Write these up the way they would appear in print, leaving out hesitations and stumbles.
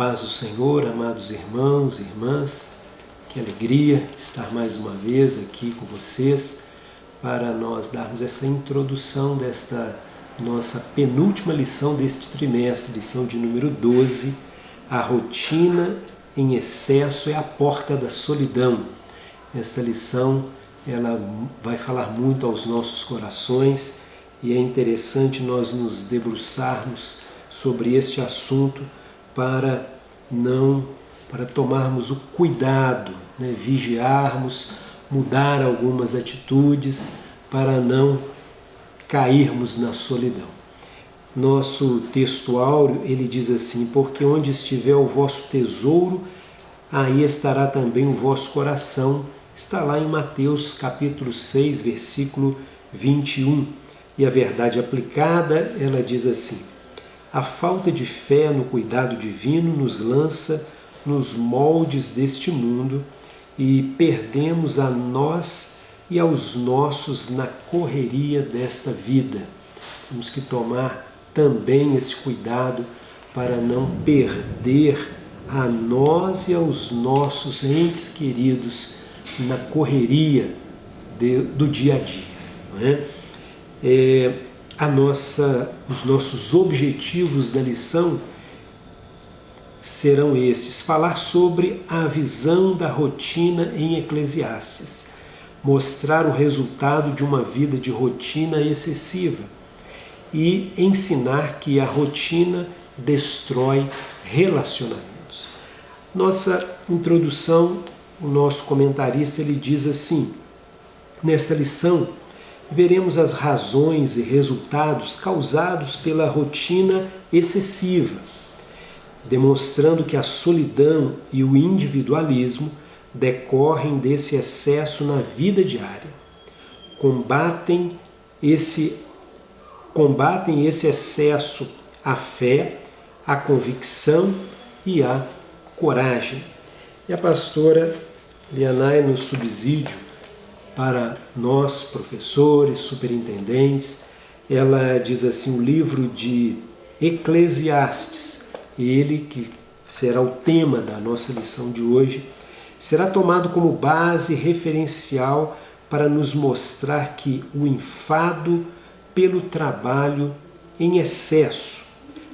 paz do Senhor, amados irmãos e irmãs, que alegria estar mais uma vez aqui com vocês para nós darmos essa introdução desta nossa penúltima lição deste trimestre, lição de número 12, a rotina em excesso é a porta da solidão. Essa lição ela vai falar muito aos nossos corações e é interessante nós nos debruçarmos sobre este assunto para tomarmos o cuidado, vigiarmos, mudar algumas atitudes para não cairmos na solidão. Nosso texto áureo, ele diz assim: porque onde estiver o vosso tesouro, aí estará também o vosso coração. Está lá em Mateus capítulo 6, versículo 21. E a verdade aplicada, ela diz assim: a falta de fé no cuidado divino nos lança nos moldes deste mundo e perdemos a nós e aos nossos na correria desta vida. Temos que tomar também esse cuidado para não perder a nós e aos nossos entes queridos na correria do dia a dia. Não é? Os nossos objetivos da lição serão estes: falar sobre a visão da rotina em Eclesiastes, mostrar o resultado de uma vida de rotina excessiva e ensinar que a rotina destrói relacionamentos. Nossa introdução, o nosso comentarista ele diz assim: nesta lição veremos as razões e resultados causados pela rotina excessiva, demonstrando que a solidão e o individualismo decorrem desse excesso na vida diária. Combatem esse excesso a fé, a convicção e a coragem. E a pastora Lianai, no subsídio para nós, professores, superintendentes, ela diz assim: o livro de Eclesiastes, ele que será o tema da nossa lição de hoje, será tomado como base referencial para nos mostrar que o enfado pelo trabalho em excesso,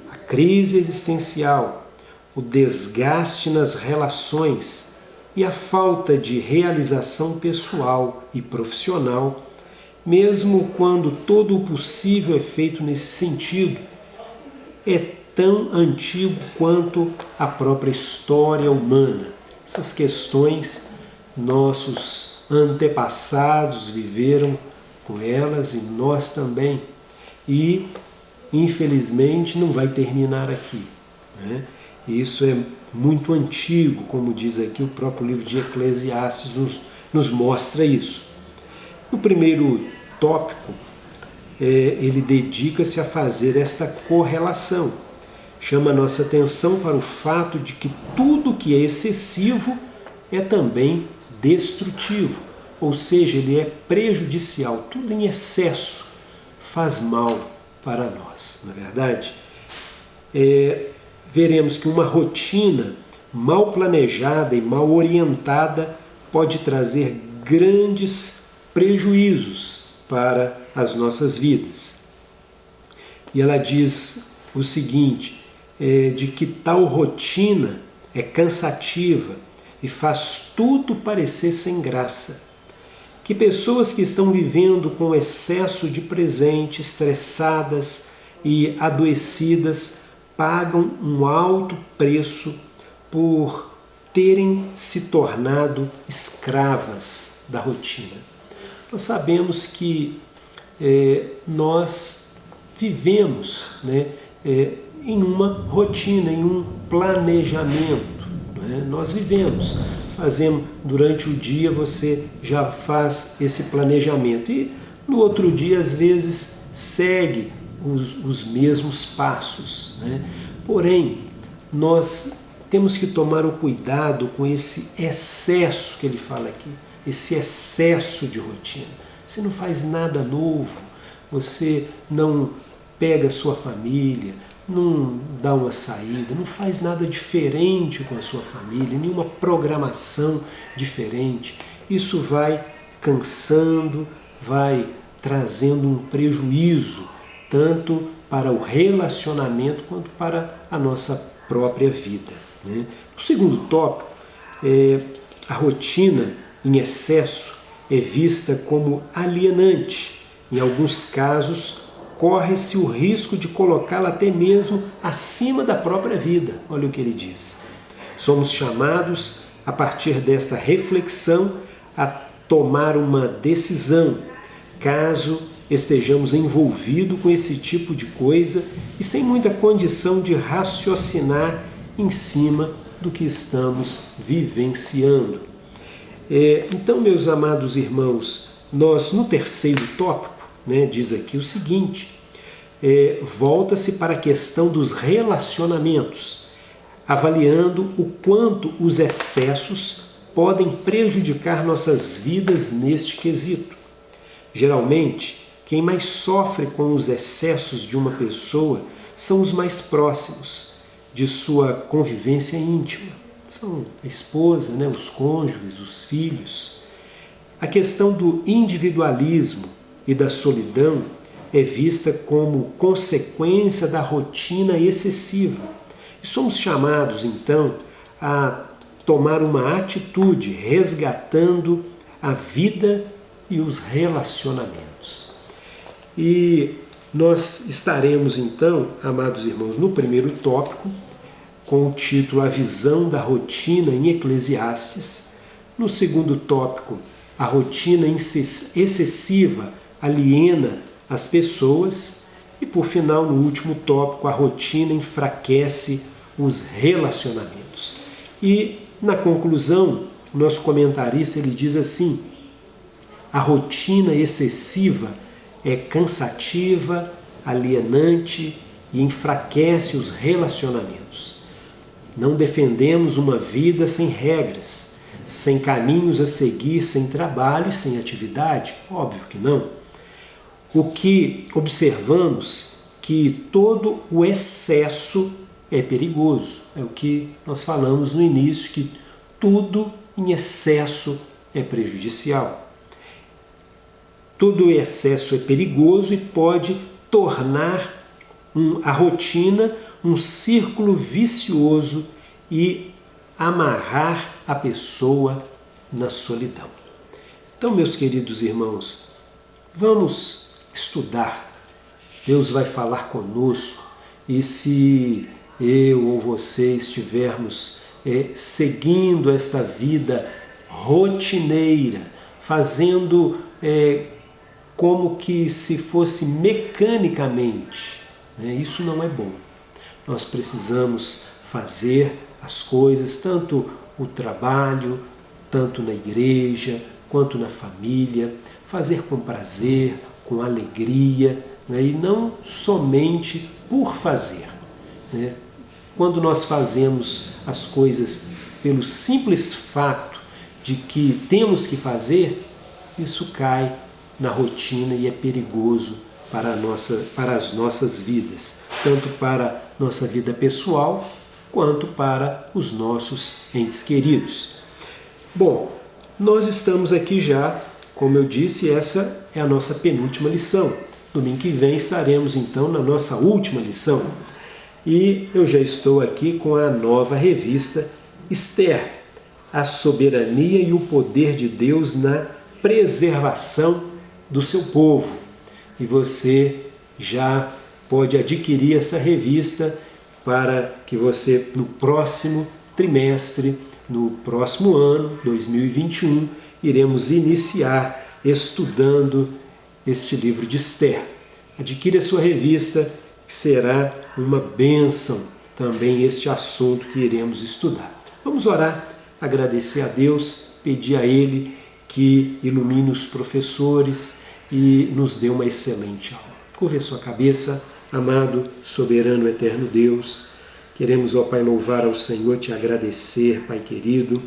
a crise existencial, o desgaste nas relações e a falta de realização pessoal e profissional, mesmo quando todo o possível é feito nesse sentido, é tão antigo quanto a própria história humana. Essas questões nossos antepassados viveram com elas e nós também. E, infelizmente, não vai terminar aqui, né? Isso é muito antigo, como diz aqui o próprio livro de Eclesiastes nos mostra isso. No primeiro tópico, ele dedica-se a fazer esta correlação. Chama a nossa atenção para o fato de que tudo que é excessivo é também destrutivo, ou seja, ele é prejudicial. Tudo em excesso faz mal para nós, não é verdade? Veremos que uma rotina mal planejada e mal orientada pode trazer grandes prejuízos para as nossas vidas. E ela diz o seguinte, de que tal rotina é cansativa e faz tudo parecer sem graça. Que pessoas que estão vivendo com excesso de presente, estressadas e adoecidas, pagam um alto preço por terem se tornado escravas da rotina. Nós sabemos que nós vivemos, em uma rotina, em um planejamento. Nós vivemos, fazemos durante o dia, você já faz esse planejamento e no outro dia às vezes segue os mesmos passos. Porém, nós temos que tomar o cuidado com esse excesso que ele fala aqui, esse excesso de rotina. Você não faz nada novo, você não pega sua família, não dá uma saída, não faz nada diferente com a sua família, nenhuma programação diferente, isso vai cansando, vai trazendo um prejuízo, tanto para o relacionamento quanto para a nossa própria vida, né? O segundo tópico é a rotina em excesso é vista como alienante. Em alguns casos, corre-se o risco de colocá-la até mesmo acima da própria vida. Olha o que ele diz. Somos chamados, a partir desta reflexão, a tomar uma decisão, caso estejamos envolvidos com esse tipo de coisa e sem muita condição de raciocinar em cima do que estamos vivenciando. Então, meus amados irmãos, nós no terceiro tópico, diz aqui o seguinte, volta-se para a questão dos relacionamentos, avaliando o quanto os excessos podem prejudicar nossas vidas neste quesito. Geralmente, quem mais sofre com os excessos de uma pessoa são os mais próximos de sua convivência íntima. São a esposa, os cônjuges, os filhos. A questão do individualismo e da solidão é vista como consequência da rotina excessiva. E somos chamados, então, a tomar uma atitude resgatando a vida e os relacionamentos. E nós estaremos, então, amados irmãos, no primeiro tópico, com o título A Visão da Rotina em Eclesiastes. No segundo tópico, a rotina excessiva aliena as pessoas. E, por final, no último tópico, a rotina enfraquece os relacionamentos. E, na conclusão, o nosso comentarista ele diz assim: a rotina excessiva é cansativa, alienante e enfraquece os relacionamentos. Não defendemos uma vida sem regras, sem caminhos a seguir, sem trabalho e sem atividade? Óbvio que não. O que observamos que todo o excesso é perigoso. É o que nós falamos no início, que tudo em excesso é prejudicial. Todo excesso é perigoso e pode tornar a rotina um círculo vicioso e amarrar a pessoa na solidão. Então, meus queridos irmãos, vamos estudar. Deus vai falar conosco e se eu ou você estivermos seguindo esta vida rotineira, fazendo como que se fosse mecanicamente, isso não é bom. Nós precisamos fazer as coisas, tanto o trabalho, tanto na igreja, quanto na família, fazer com prazer, com alegria, e não somente por fazer. Quando nós fazemos as coisas pelo simples fato de que temos que fazer, isso cai na rotina e é perigoso para as nossas vidas, tanto para nossa vida pessoal, quanto para os nossos entes queridos. Bom, nós estamos aqui já, como eu disse, essa é a nossa penúltima lição. Domingo que vem estaremos então na nossa última lição. E eu já estou aqui com a nova revista Esther, a soberania e o poder de Deus na preservação do seu povo. E você já pode adquirir essa revista para que você, no próximo trimestre, no próximo ano, 2021, iremos iniciar estudando este livro de Esther. Adquira a sua revista, que será uma bênção também este assunto que iremos estudar. Vamos orar, agradecer a Deus, pedir a Ele que ilumine os professores e nos dê uma excelente aula. Curve a sua cabeça, amado, soberano, eterno Deus. Queremos, ó Pai, louvar ao Senhor, te agradecer, Pai querido,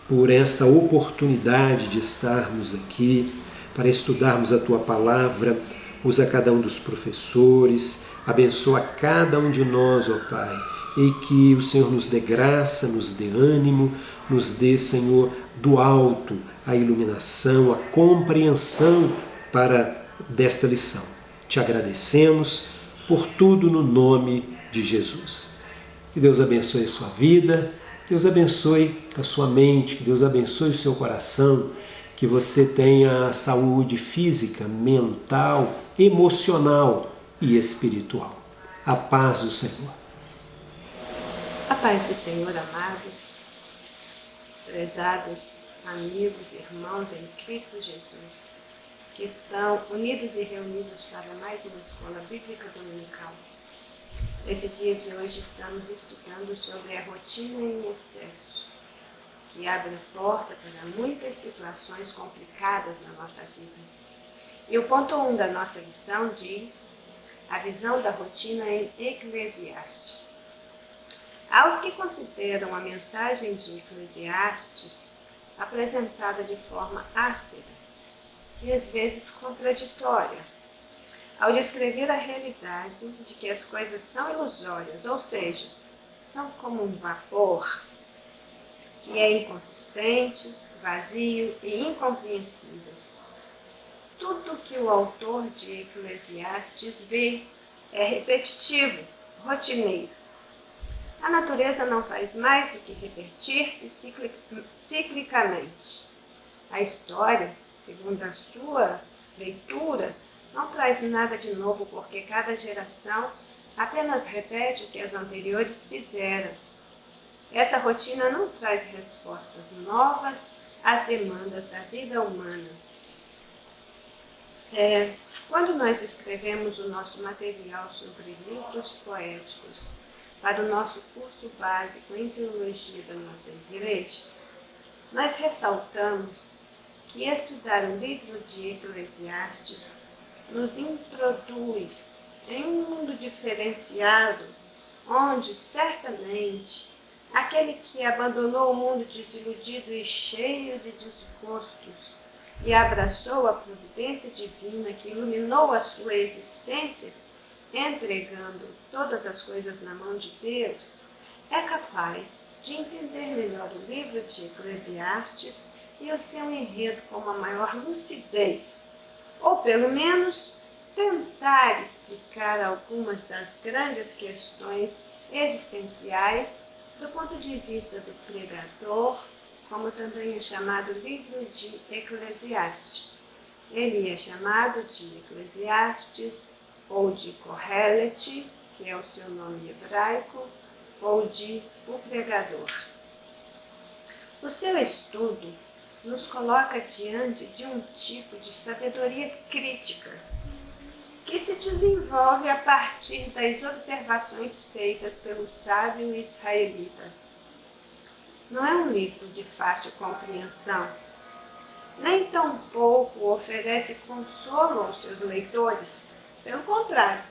por esta oportunidade de estarmos aqui para estudarmos a Tua Palavra, Usa cada um dos professores, abençoa cada um de nós, ó Pai, e que o Senhor nos dê graça, nos dê ânimo, nos dê, Senhor, do alto a iluminação, a compreensão desta lição. Te agradecemos por tudo no nome de Jesus. Que Deus abençoe a sua vida, Deus abençoe a sua mente, que Deus abençoe o seu coração, que você tenha saúde física, mental, emocional e espiritual. A paz do Senhor. A paz do Senhor, amados, prezados amigos, irmãos em Cristo Jesus, que estão unidos e reunidos para mais uma escola bíblica dominical. Nesse dia de hoje estamos estudando sobre a rotina em excesso, que abre porta para muitas situações complicadas na nossa vida. E o ponto 1 da nossa lição diz a visão da rotina em Eclesiastes. Aos que consideram a mensagem de Eclesiastes apresentada de forma áspera e às vezes contraditória, ao descrever a realidade de que as coisas são ilusórias, ou seja, são como um vapor, que é inconsistente, vazio e incompreensível. Tudo que o autor de Eclesiastes vê é repetitivo, rotineiro. A natureza não faz mais do que repetir-se ciclicamente. A história, segundo a sua leitura, não traz nada de novo porque cada geração apenas repete o que as anteriores fizeram. Essa rotina não traz respostas novas às demandas da vida humana. Quando nós escrevemos o nosso material sobre livros poéticos para o nosso curso básico em teologia da nossa igreja, nós ressaltamos que estudar o livro de Eclesiastes nos introduz em um mundo diferenciado, onde certamente aquele que abandonou o mundo desiludido e cheio de desgostos e abraçou a providência divina que iluminou a sua existência, entregando todas as coisas na mão de Deus, é capaz de entender melhor o livro de Eclesiastes e o seu enredo com uma maior lucidez, ou pelo menos tentar explicar algumas das grandes questões existenciais do ponto de vista do pregador, como também é chamado livro de Eclesiastes. Ele é chamado de Eclesiastes, ou de Kohelet, que é o seu nome hebraico, ou de O Pregador. O seu estudo nos coloca diante de um tipo de sabedoria crítica, que se desenvolve a partir das observações feitas pelo sábio israelita. Não é um livro de fácil compreensão, nem tampouco oferece consolo aos seus leitores. Pelo contrário,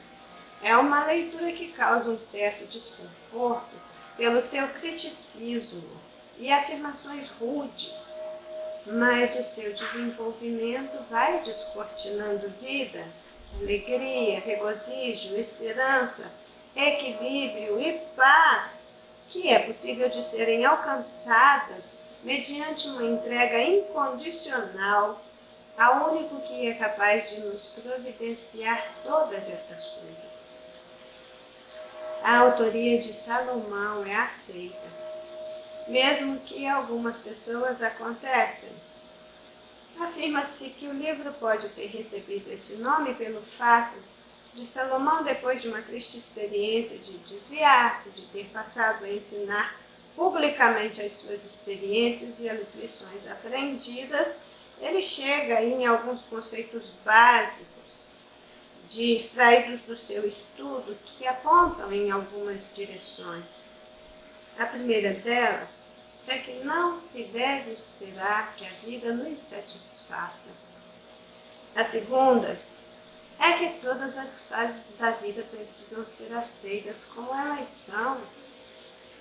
é uma leitura que causa um certo desconforto pelo seu criticismo e afirmações rudes, mas o seu desenvolvimento vai descortinando vida, alegria, regozijo, esperança, equilíbrio e paz, que é possível de serem alcançadas mediante uma entrega incondicional ao único que é capaz de nos providenciar todas estas coisas. A autoria de Salomão é aceita, mesmo que algumas pessoas a contestem. Afirma-se que o livro pode ter recebido esse nome pelo fato de Salomão, depois de uma triste experiência de desviar-se, de ter passado a ensinar publicamente as suas experiências e as lições aprendidas, ele chega em alguns conceitos básicos, extraídos do seu estudo, que apontam em algumas direções. A primeira delas é que não se deve esperar que a vida nos satisfaça. A segunda é que todas as fases da vida precisam ser aceitas como elas são.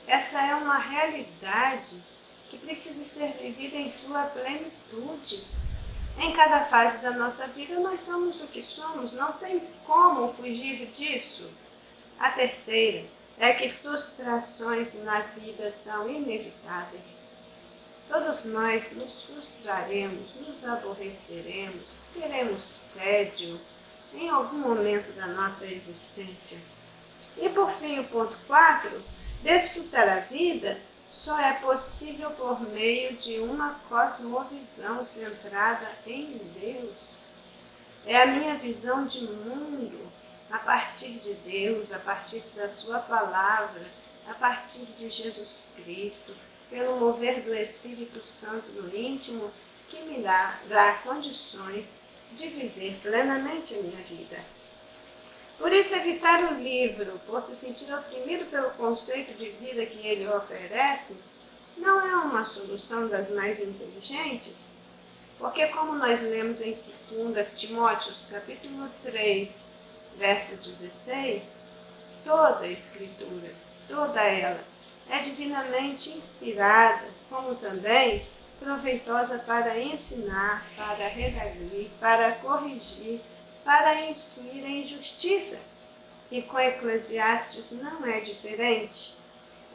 Essa é uma realidade que precisa ser vivida em sua plenitude. Em cada fase da nossa vida, nós somos o que somos, não tem como fugir disso. A terceira é que frustrações na vida são inevitáveis. Todos nós nos frustraremos, nos aborreceremos, teremos tédio em algum momento da nossa existência. E por fim, o ponto 4, desfrutar a vida só é possível por meio de uma cosmovisão centrada em Deus. É a minha visão de mundo, a partir de Deus, a partir da sua palavra, a partir de Jesus Cristo, pelo mover do Espírito Santo no íntimo, que me dá condições de viver plenamente a minha vida. Por isso, evitar o livro, por se sentir oprimido pelo conceito de vida que ele oferece, não é uma solução das mais inteligentes, porque como nós lemos em 2 Timóteo, capítulo 3, verso 16, toda a Escritura, toda ela, é divinamente inspirada, como também proveitosa para ensinar, para redarguir, para corrigir, para instruir em justiça. E com Eclesiastes não é diferente.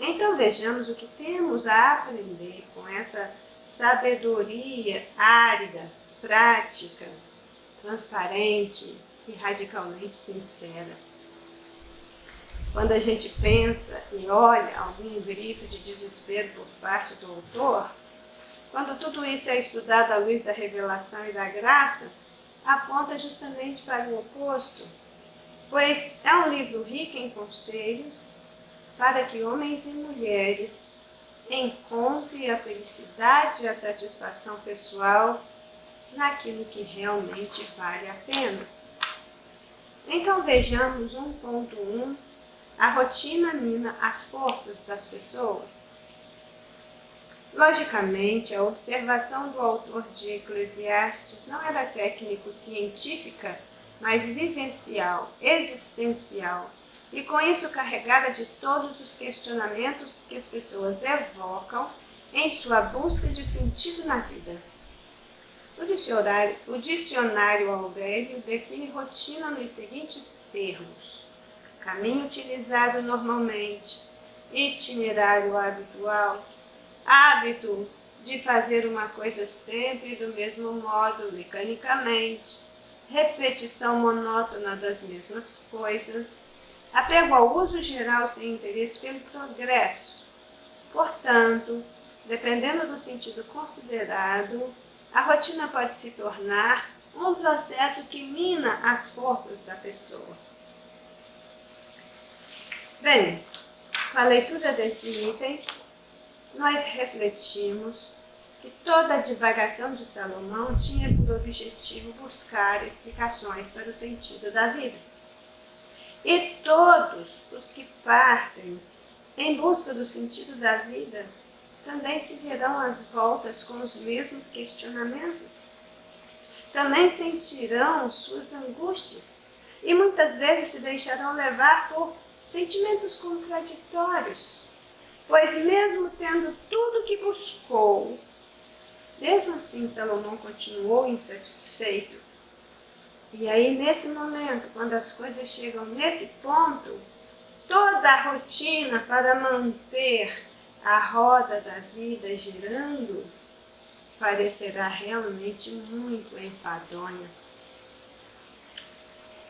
Então vejamos o que temos a aprender com essa sabedoria árida, prática, transparente e radicalmente sincera. Quando a gente pensa e olha algum grito de desespero por parte do autor, quando tudo isso é estudado à luz da revelação e da graça, aponta justamente para o oposto, pois é um livro rico em conselhos para que homens e mulheres encontrem a felicidade e a satisfação pessoal naquilo que realmente vale a pena. Então vejamos 1.1, a rotina mina as forças das pessoas. Logicamente, a observação do autor de Eclesiastes não era técnico-científica, mas vivencial, existencial, e com isso carregada de todos os questionamentos que as pessoas evocam em sua busca de sentido na vida. O dicionário Aurélio define rotina nos seguintes termos: caminho utilizado normalmente, itinerário habitual, hábito de fazer uma coisa sempre do mesmo modo, mecanicamente, repetição monótona das mesmas coisas, apego ao uso geral sem interesse pelo progresso. Portanto, dependendo do sentido considerado, a rotina pode se tornar um processo que mina as forças da pessoa. Bem, com a leitura desse item, nós refletimos que toda a divagação de Salomão tinha por objetivo buscar explicações para o sentido da vida. E todos os que partem em busca do sentido da vida também se verão às voltas com os mesmos questionamentos. Também sentirão suas angústias e muitas vezes se deixarão levar por sentimentos contraditórios, pois mesmo tendo tudo o que buscou, mesmo assim Salomão continuou insatisfeito. E aí nesse momento, quando as coisas chegam nesse ponto, toda a rotina para manter a roda da vida girando parecerá realmente muito enfadonha.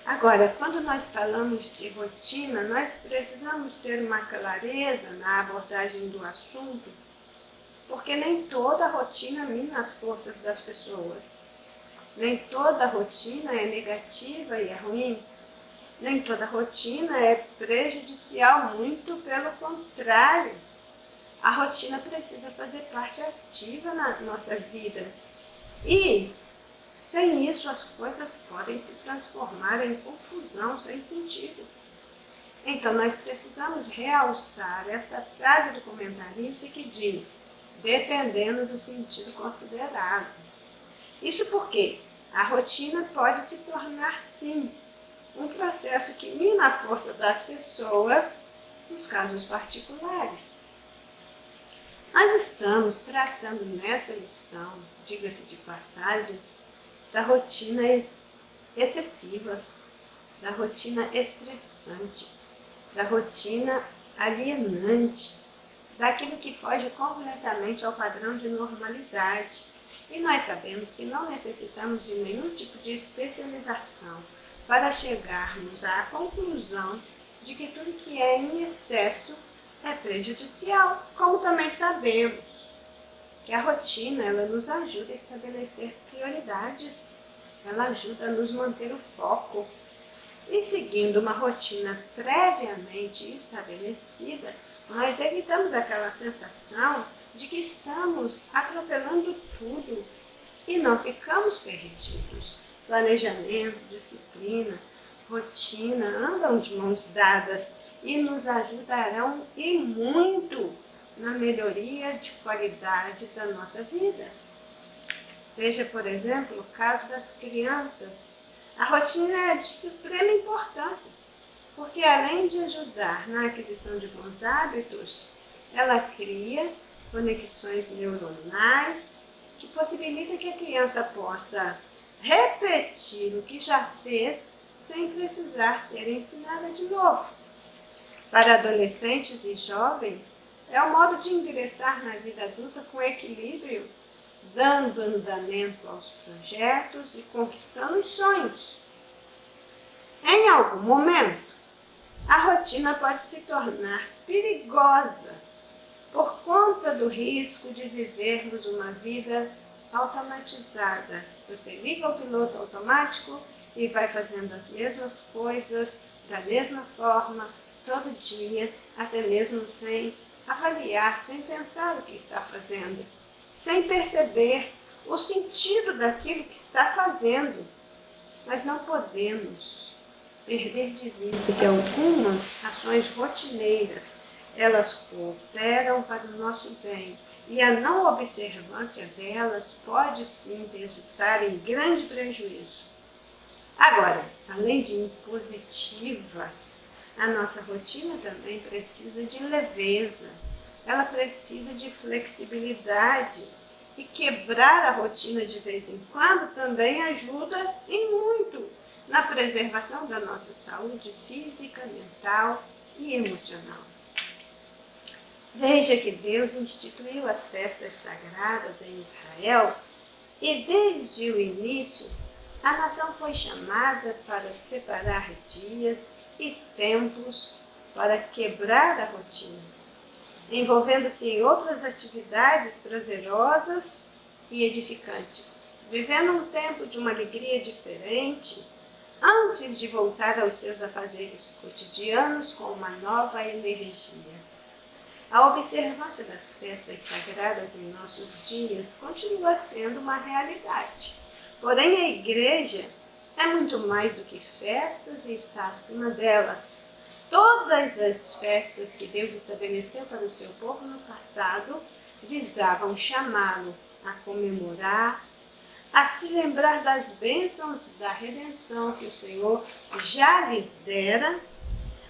Agora, quando nós falamos de rotina, nós precisamos ter uma clareza na abordagem do assunto, porque nem toda rotina mina as forças das pessoas. Nem toda rotina é negativa e é ruim. Nem toda rotina é prejudicial, muito pelo contrário. A rotina precisa fazer parte ativa na nossa vida. E sem isso, as coisas podem se transformar em confusão sem sentido. Então, nós precisamos realçar esta frase do comentarista que diz, dependendo do sentido considerado. Isso porque a rotina pode se tornar, sim, um processo que mina a força das pessoas nos casos particulares. Nós estamos tratando nessa lição, diga-se de passagem, da rotina excessiva, da rotina estressante, da rotina alienante, daquilo que foge completamente ao padrão de normalidade. E nós sabemos que não necessitamos de nenhum tipo de especialização para chegarmos à conclusão de que tudo que é em excesso é prejudicial, como também sabemos que a rotina ela nos ajuda a estabelecer prioridades, ela ajuda a nos manter o foco. E seguindo uma rotina previamente estabelecida, nós evitamos aquela sensação de que estamos atropelando tudo e não ficamos perdidos. Planejamento, disciplina, rotina andam de mãos dadas e nos ajudarão e muito na melhoria de qualidade da nossa vida. Veja, por exemplo, o caso das crianças. A rotina é de suprema importância, porque além de ajudar na aquisição de bons hábitos, ela cria conexões neuronais que possibilita que a criança possa repetir o que já fez sem precisar ser ensinada de novo. Para adolescentes e jovens, é o modo de ingressar na vida adulta com equilíbrio, dando andamento aos projetos e conquistando os sonhos. Em algum momento, a rotina pode se tornar perigosa por conta do risco de vivermos uma vida automatizada. Você liga o piloto automático e vai fazendo as mesmas coisas da mesma forma todo dia, até mesmo sem avaliar, sem pensar o que está fazendo, sem perceber o sentido daquilo que está fazendo. Mas não podemos perder de vista que algumas ações rotineiras, elas cooperam para o nosso bem e a não observância delas pode sim resultar em grande prejuízo. Agora, além de impositiva, a nossa rotina também precisa de leveza, ela precisa de flexibilidade e quebrar a rotina de vez em quando também ajuda e muito na preservação da nossa saúde física, mental e emocional. Veja que Deus instituiu as festas sagradas em Israel e desde o início a nação foi chamada para separar dias e tempos para quebrar a rotina, envolvendo-se em outras atividades prazerosas e edificantes, vivendo um tempo de uma alegria diferente, antes de voltar aos seus afazeres cotidianos com uma nova energia. A observância das festas sagradas em nossos dias continua sendo uma realidade. Porém, a igreja é muito mais do que festas e está acima delas. Todas as festas que Deus estabeleceu para o seu povo no passado visavam chamá-lo a comemorar, a se lembrar das bênçãos da redenção que o Senhor já lhes dera,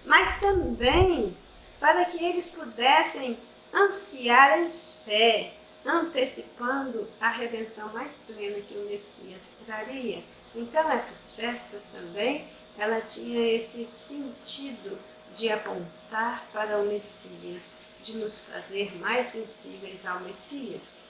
mas também para que eles pudessem ansiar em fé, antecipando a redenção mais plena que o Messias traria. Então essas festas também, ela tinha esse sentido de apontar para o Messias, de nos fazer mais sensíveis ao Messias.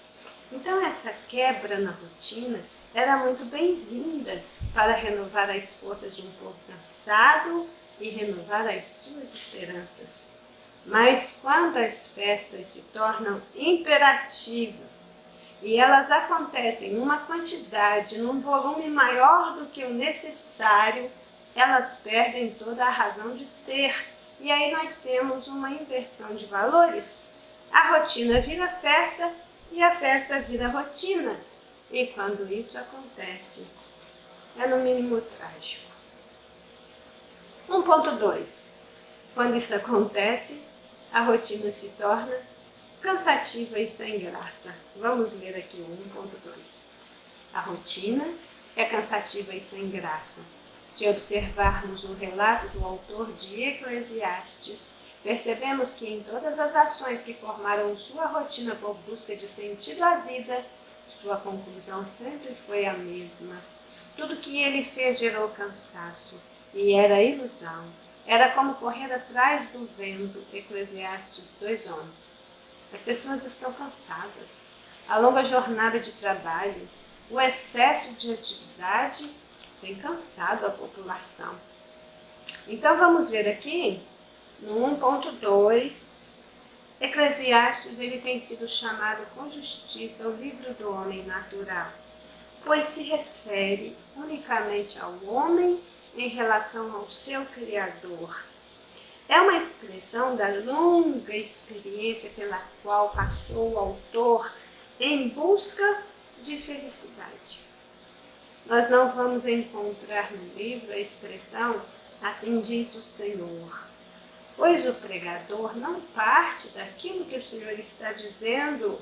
Então essa quebra na rotina era muito bem-vinda para renovar as forças de um povo cansado e renovar as suas esperanças. Mas quando as festas se tornam imperativas e elas acontecem numa quantidade, num volume maior do que o necessário, elas perdem toda a razão de ser. E aí nós temos uma inversão de valores. A rotina vira festa e a festa vira rotina. E quando isso acontece, é no mínimo trágico. 1.2. Quando isso acontece, a rotina se torna cansativa e sem graça. Vamos ler aqui o 1.2. A rotina é cansativa e sem graça. Se observarmos o relato do autor de Eclesiastes, percebemos que em todas as ações que formaram sua rotina por busca de sentido à vida, sua conclusão sempre foi a mesma. Tudo que ele fez gerou cansaço e era ilusão. Era como correr atrás do vento. Eclesiastes 2:11. As pessoas estão cansadas. A longa jornada de trabalho, o excesso de atividade tem cansado a população. Então vamos ver aqui no 1.2, Eclesiastes ele tem sido chamado com justiça o livro do homem natural, pois se refere unicamente ao homem em relação ao seu Criador. É uma expressão da longa experiência pela qual passou o autor em busca de felicidade. Nós não vamos encontrar no livro a expressão "assim diz o Senhor", pois o pregador não parte daquilo que o Senhor está dizendo,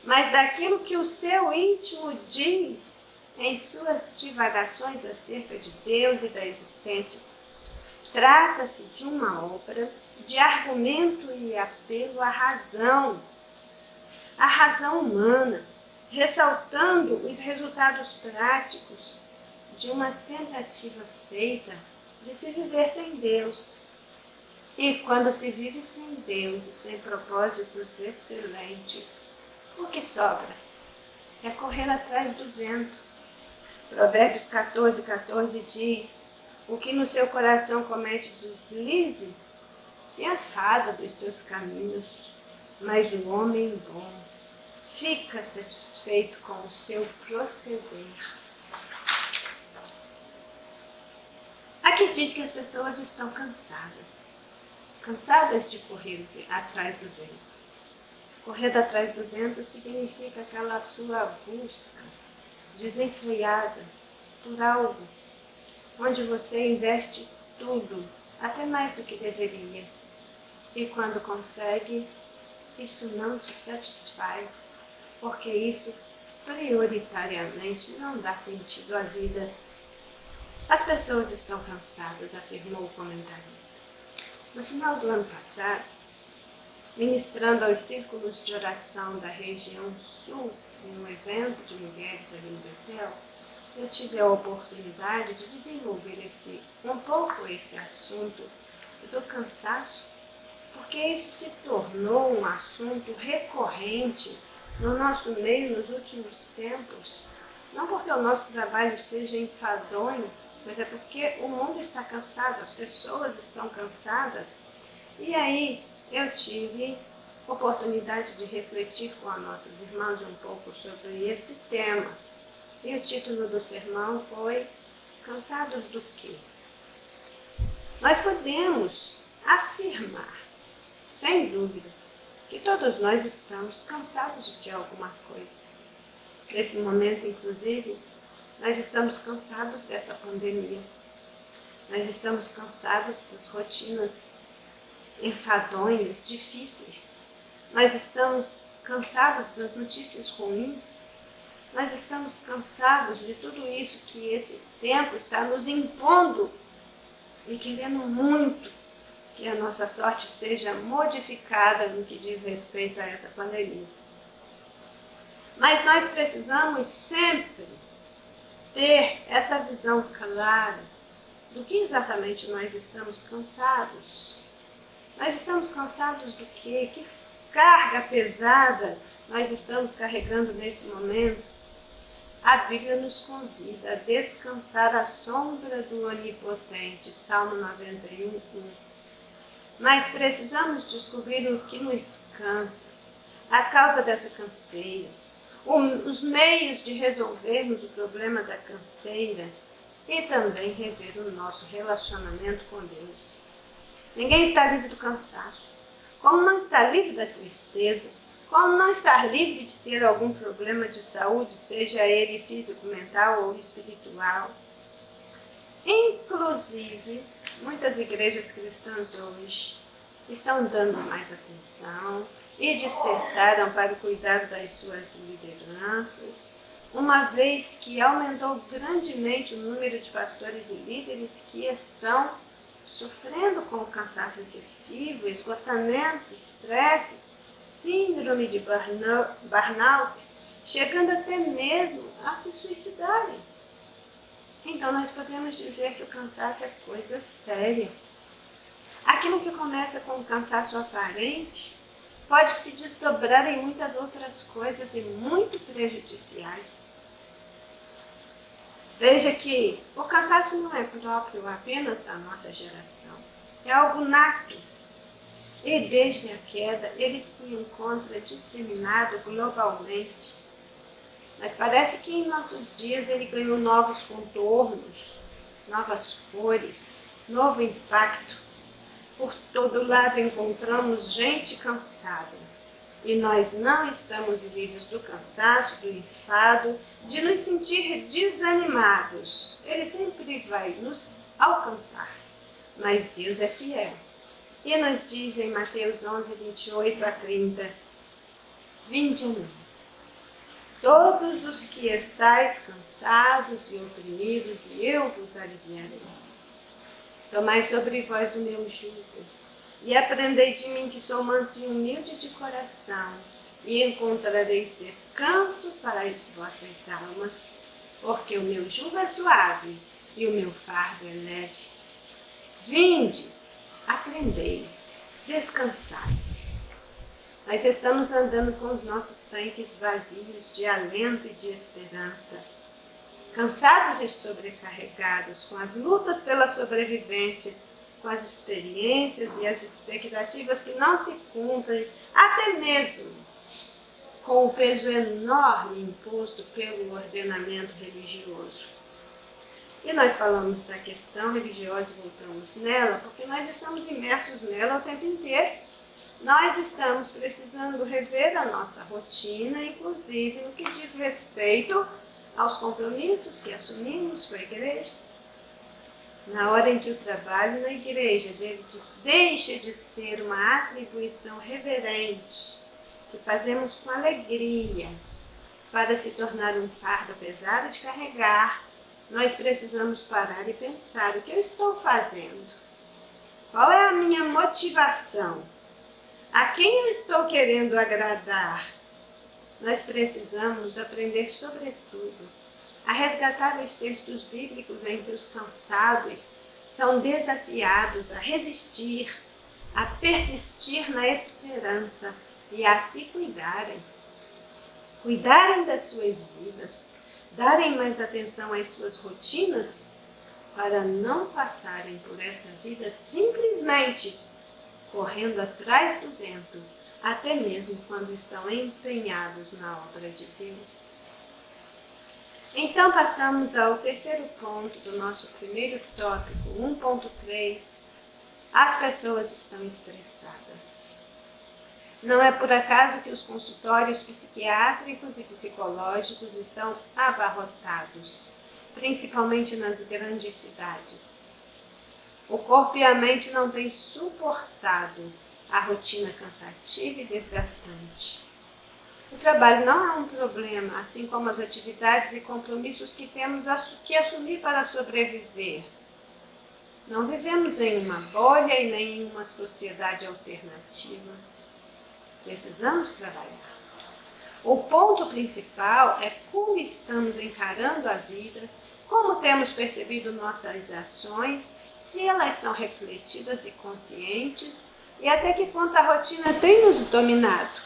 mas daquilo que o seu íntimo diz em suas divagações acerca de Deus e da existência. Trata-se de uma obra de argumento e apelo à razão humana, ressaltando os resultados práticos de uma tentativa feita de se viver sem Deus. E quando se vive sem Deus e sem propósitos excelentes, o que sobra é correr atrás do vento. Provérbios 14:14 diz: o que no seu coração comete deslize, se afada dos seus caminhos, mas o homem bom fica satisfeito com o seu proceder. Aqui diz que as pessoas estão cansadas de correr atrás do vento. Correr atrás do vento significa aquela sua busca desenfreada por algo, onde você investe tudo, até mais do que deveria. E quando consegue, isso não te satisfaz, porque isso prioritariamente não dá sentido à vida. As pessoas estão cansadas, afirmou o comentarista. No final do ano passado, ministrando aos círculos de oração da região sul, em um evento de mulheres ali no Betel, eu tive a oportunidade de desenvolver um pouco esse assunto do cansaço, porque isso se tornou um assunto recorrente no nosso meio nos últimos tempos. Não porque o nosso trabalho seja enfadonho, mas é porque o mundo está cansado, as pessoas estão cansadas. E aí eu tive oportunidade de refletir com as nossas irmãs um pouco sobre esse tema. E o título do sermão foi "Cansados do quê?". Nós podemos afirmar, sem dúvida, que todos nós estamos cansados de alguma coisa. Nesse momento, inclusive, nós estamos cansados dessa pandemia. Nós estamos cansados das rotinas enfadonhas, difíceis. Nós estamos cansados das notícias ruins. Nós estamos cansados de tudo isso que esse tempo está nos impondo e querendo muito que a nossa sorte seja modificada no que diz respeito a essa pandemia. Mas nós precisamos sempre ter essa visão clara do que exatamente nós estamos cansados. Nós estamos cansados do quê? Que carga pesada nós estamos carregando nesse momento? A Bíblia nos convida a descansar à sombra do Onipotente, Salmo 91:1. Mas precisamos descobrir o que nos cansa, a causa dessa canseira, os meios de resolvermos o problema da canseira e também rever o nosso relacionamento com Deus. Ninguém está livre do cansaço, como não está livre da tristeza, como não estar livre de ter algum problema de saúde, seja ele físico, mental ou espiritual. Inclusive, muitas igrejas cristãs hoje estão dando mais atenção e despertaram para o cuidado das suas lideranças, uma vez que aumentou grandemente o número de pastores e líderes que estão sofrendo com o cansaço excessivo, esgotamento, estresse, síndrome de burnout, chegando até mesmo a se suicidarem. Então nós podemos dizer que o cansaço é coisa séria. Aquilo que começa com um cansaço aparente pode se desdobrar em muitas outras coisas e muito prejudiciais. Veja que o cansaço não é próprio apenas da nossa geração, é algo nato. E desde a queda ele se encontra disseminado globalmente. Mas parece que em nossos dias ele ganhou novos contornos, novas cores, novo impacto. Por todo lado encontramos gente cansada. E nós não estamos livres do cansaço, do enfado, de nos sentir desanimados. Ele sempre vai nos alcançar. Mas Deus é fiel. E nos diz em Mateus 11, 28 a 30, Vinde a mim, todos os que estáis cansados e oprimidos, e eu vos aliviarei. Tomai sobre vós o meu jugo, e aprendei de mim que sou manso e humilde de coração, e encontrareis descanso para as vossas almas, porque o meu jugo é suave e o meu fardo é leve. Vinde, aprendei, descansai. Nós estamos andando com os nossos tanques vazios de alento e de esperança, cansados e sobrecarregados com as lutas pela sobrevivência, com as experiências e as expectativas que não se cumprem, até mesmo com o peso enorme imposto pelo ordenamento religioso. E nós falamos da questão religiosa e voltamos nela, porque nós estamos imersos nela o tempo inteiro. Nós estamos precisando rever a nossa rotina, inclusive no que diz respeito aos compromissos que assumimos com a igreja. Na hora em que o trabalho na igreja deixa de ser uma atribuição reverente, que fazemos com alegria, para se tornar um fardo pesado de carregar, nós precisamos parar e pensar: o que eu estou fazendo? Qual é a minha motivação? A quem eu estou querendo agradar? Nós precisamos aprender, sobretudo, a resgatar os textos bíblicos em que os cansados são desafiados a resistir, a persistir na esperança e a se cuidarem. Cuidarem das suas vidas, darem mais atenção às suas rotinas, para não passarem por essa vida simplesmente correndo atrás do vento, até mesmo quando estão empenhados na obra de Deus. Então passamos ao terceiro ponto do nosso primeiro tópico, 1.3. As pessoas estão estressadas. Não é por acaso que os consultórios psiquiátricos e psicológicos estão abarrotados, principalmente nas grandes cidades. O corpo e a mente não têm suportado a rotina cansativa e desgastante. O trabalho não é um problema, assim como as atividades e compromissos que temos que assumir para sobreviver. Não vivemos em uma bolha e nem em uma sociedade alternativa. Precisamos trabalhar. O ponto principal é como estamos encarando a vida, como temos percebido nossas ações, se elas são refletidas e conscientes, e até que ponto a rotina tem nos dominado.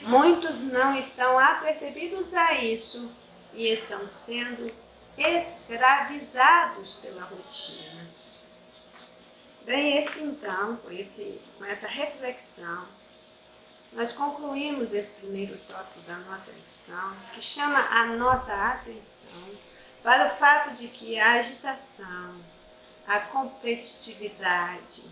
Muitos não estão apercebidos a isso e estão sendo escravizados pela rotina. Bem, com essa reflexão, nós concluímos esse primeiro tópico da nossa lição, que chama a nossa atenção para o fato de que a agitação, a competitividade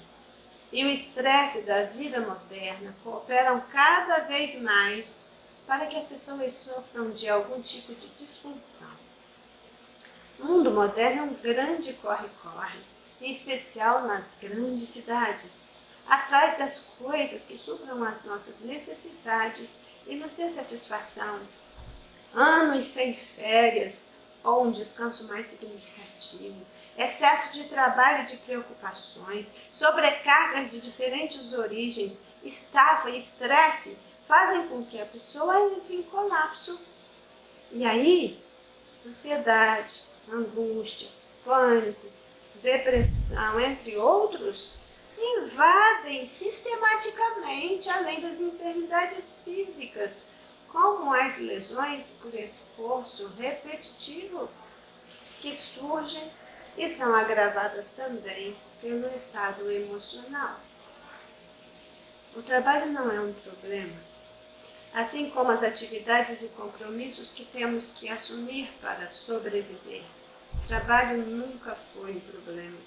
e o estresse da vida moderna cooperam cada vez mais para que as pessoas sofram de algum tipo de disfunção. O mundo moderno é um grande corre-corre, em especial nas grandes cidades, atrás das coisas que supram as nossas necessidades e nos dê satisfação. Anos sem férias ou um descanso mais significativo, excesso de trabalho e de preocupações, sobrecargas de diferentes origens, estafa e estresse fazem com que a pessoa entre em colapso. E aí, ansiedade, angústia, pânico, depressão, entre outros, invadem sistematicamente, além das enfermidades físicas, como as lesões por esforço repetitivo, que surgem e são agravadas também pelo estado emocional. O trabalho não é um problema, assim como as atividades e compromissos que temos que assumir para sobreviver. O trabalho nunca foi um problema.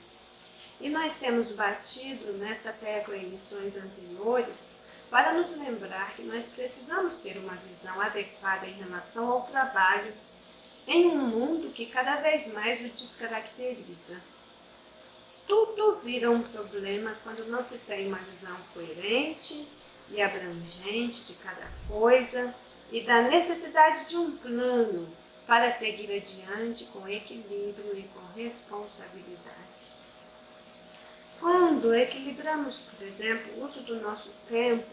E nós temos batido nesta tecla em missões anteriores para nos lembrar que nós precisamos ter uma visão adequada em relação ao trabalho em um mundo que cada vez mais o descaracteriza. Tudo vira um problema quando não se tem uma visão coerente e abrangente de cada coisa e da necessidade de um plano para seguir adiante com equilíbrio e com responsabilidade. Quando equilibramos, por exemplo, o uso do nosso tempo,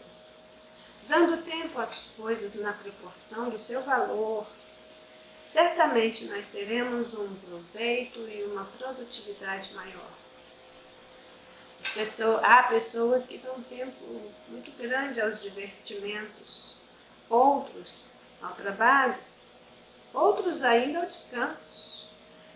dando tempo às coisas na proporção do seu valor, certamente nós teremos um proveito e uma produtividade maior. Há pessoas que dão tempo muito grande aos divertimentos, outros ao trabalho, outros ainda ao descanso.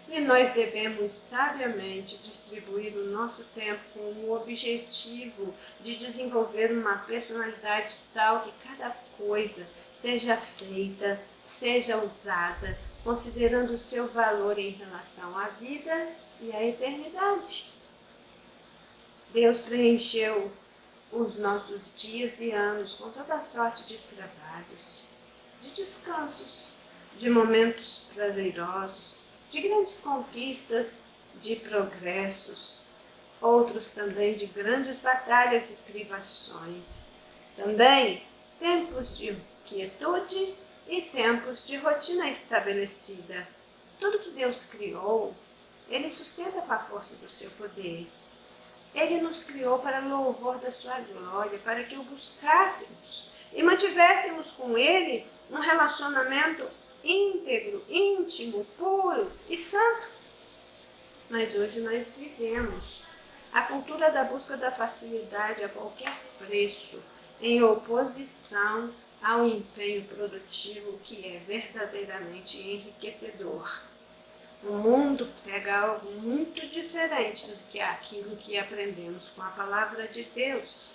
E nós devemos sabiamente distribuir o nosso tempo com o objetivo de desenvolver uma personalidade tal que cada coisa seja feita, seja usada, considerando o seu valor em relação à vida e à eternidade. Deus preencheu os nossos dias e anos com toda sorte de trabalhos, de descansos, de momentos prazerosos, de grandes conquistas, de progressos, outros também de grandes batalhas e privações. Também tempos de quietude e tempos de rotina estabelecida. Tudo que Deus criou, Ele sustenta com a força do seu poder. Ele nos criou para louvor da sua glória, para que o buscássemos e mantivéssemos com Ele um relacionamento íntegro, íntimo, puro e santo. Mas hoje nós vivemos a cultura da busca da facilidade a qualquer preço, em oposição ao empenho produtivo que é verdadeiramente enriquecedor. O mundo prega algo muito diferente do que aquilo que aprendemos com a palavra de Deus.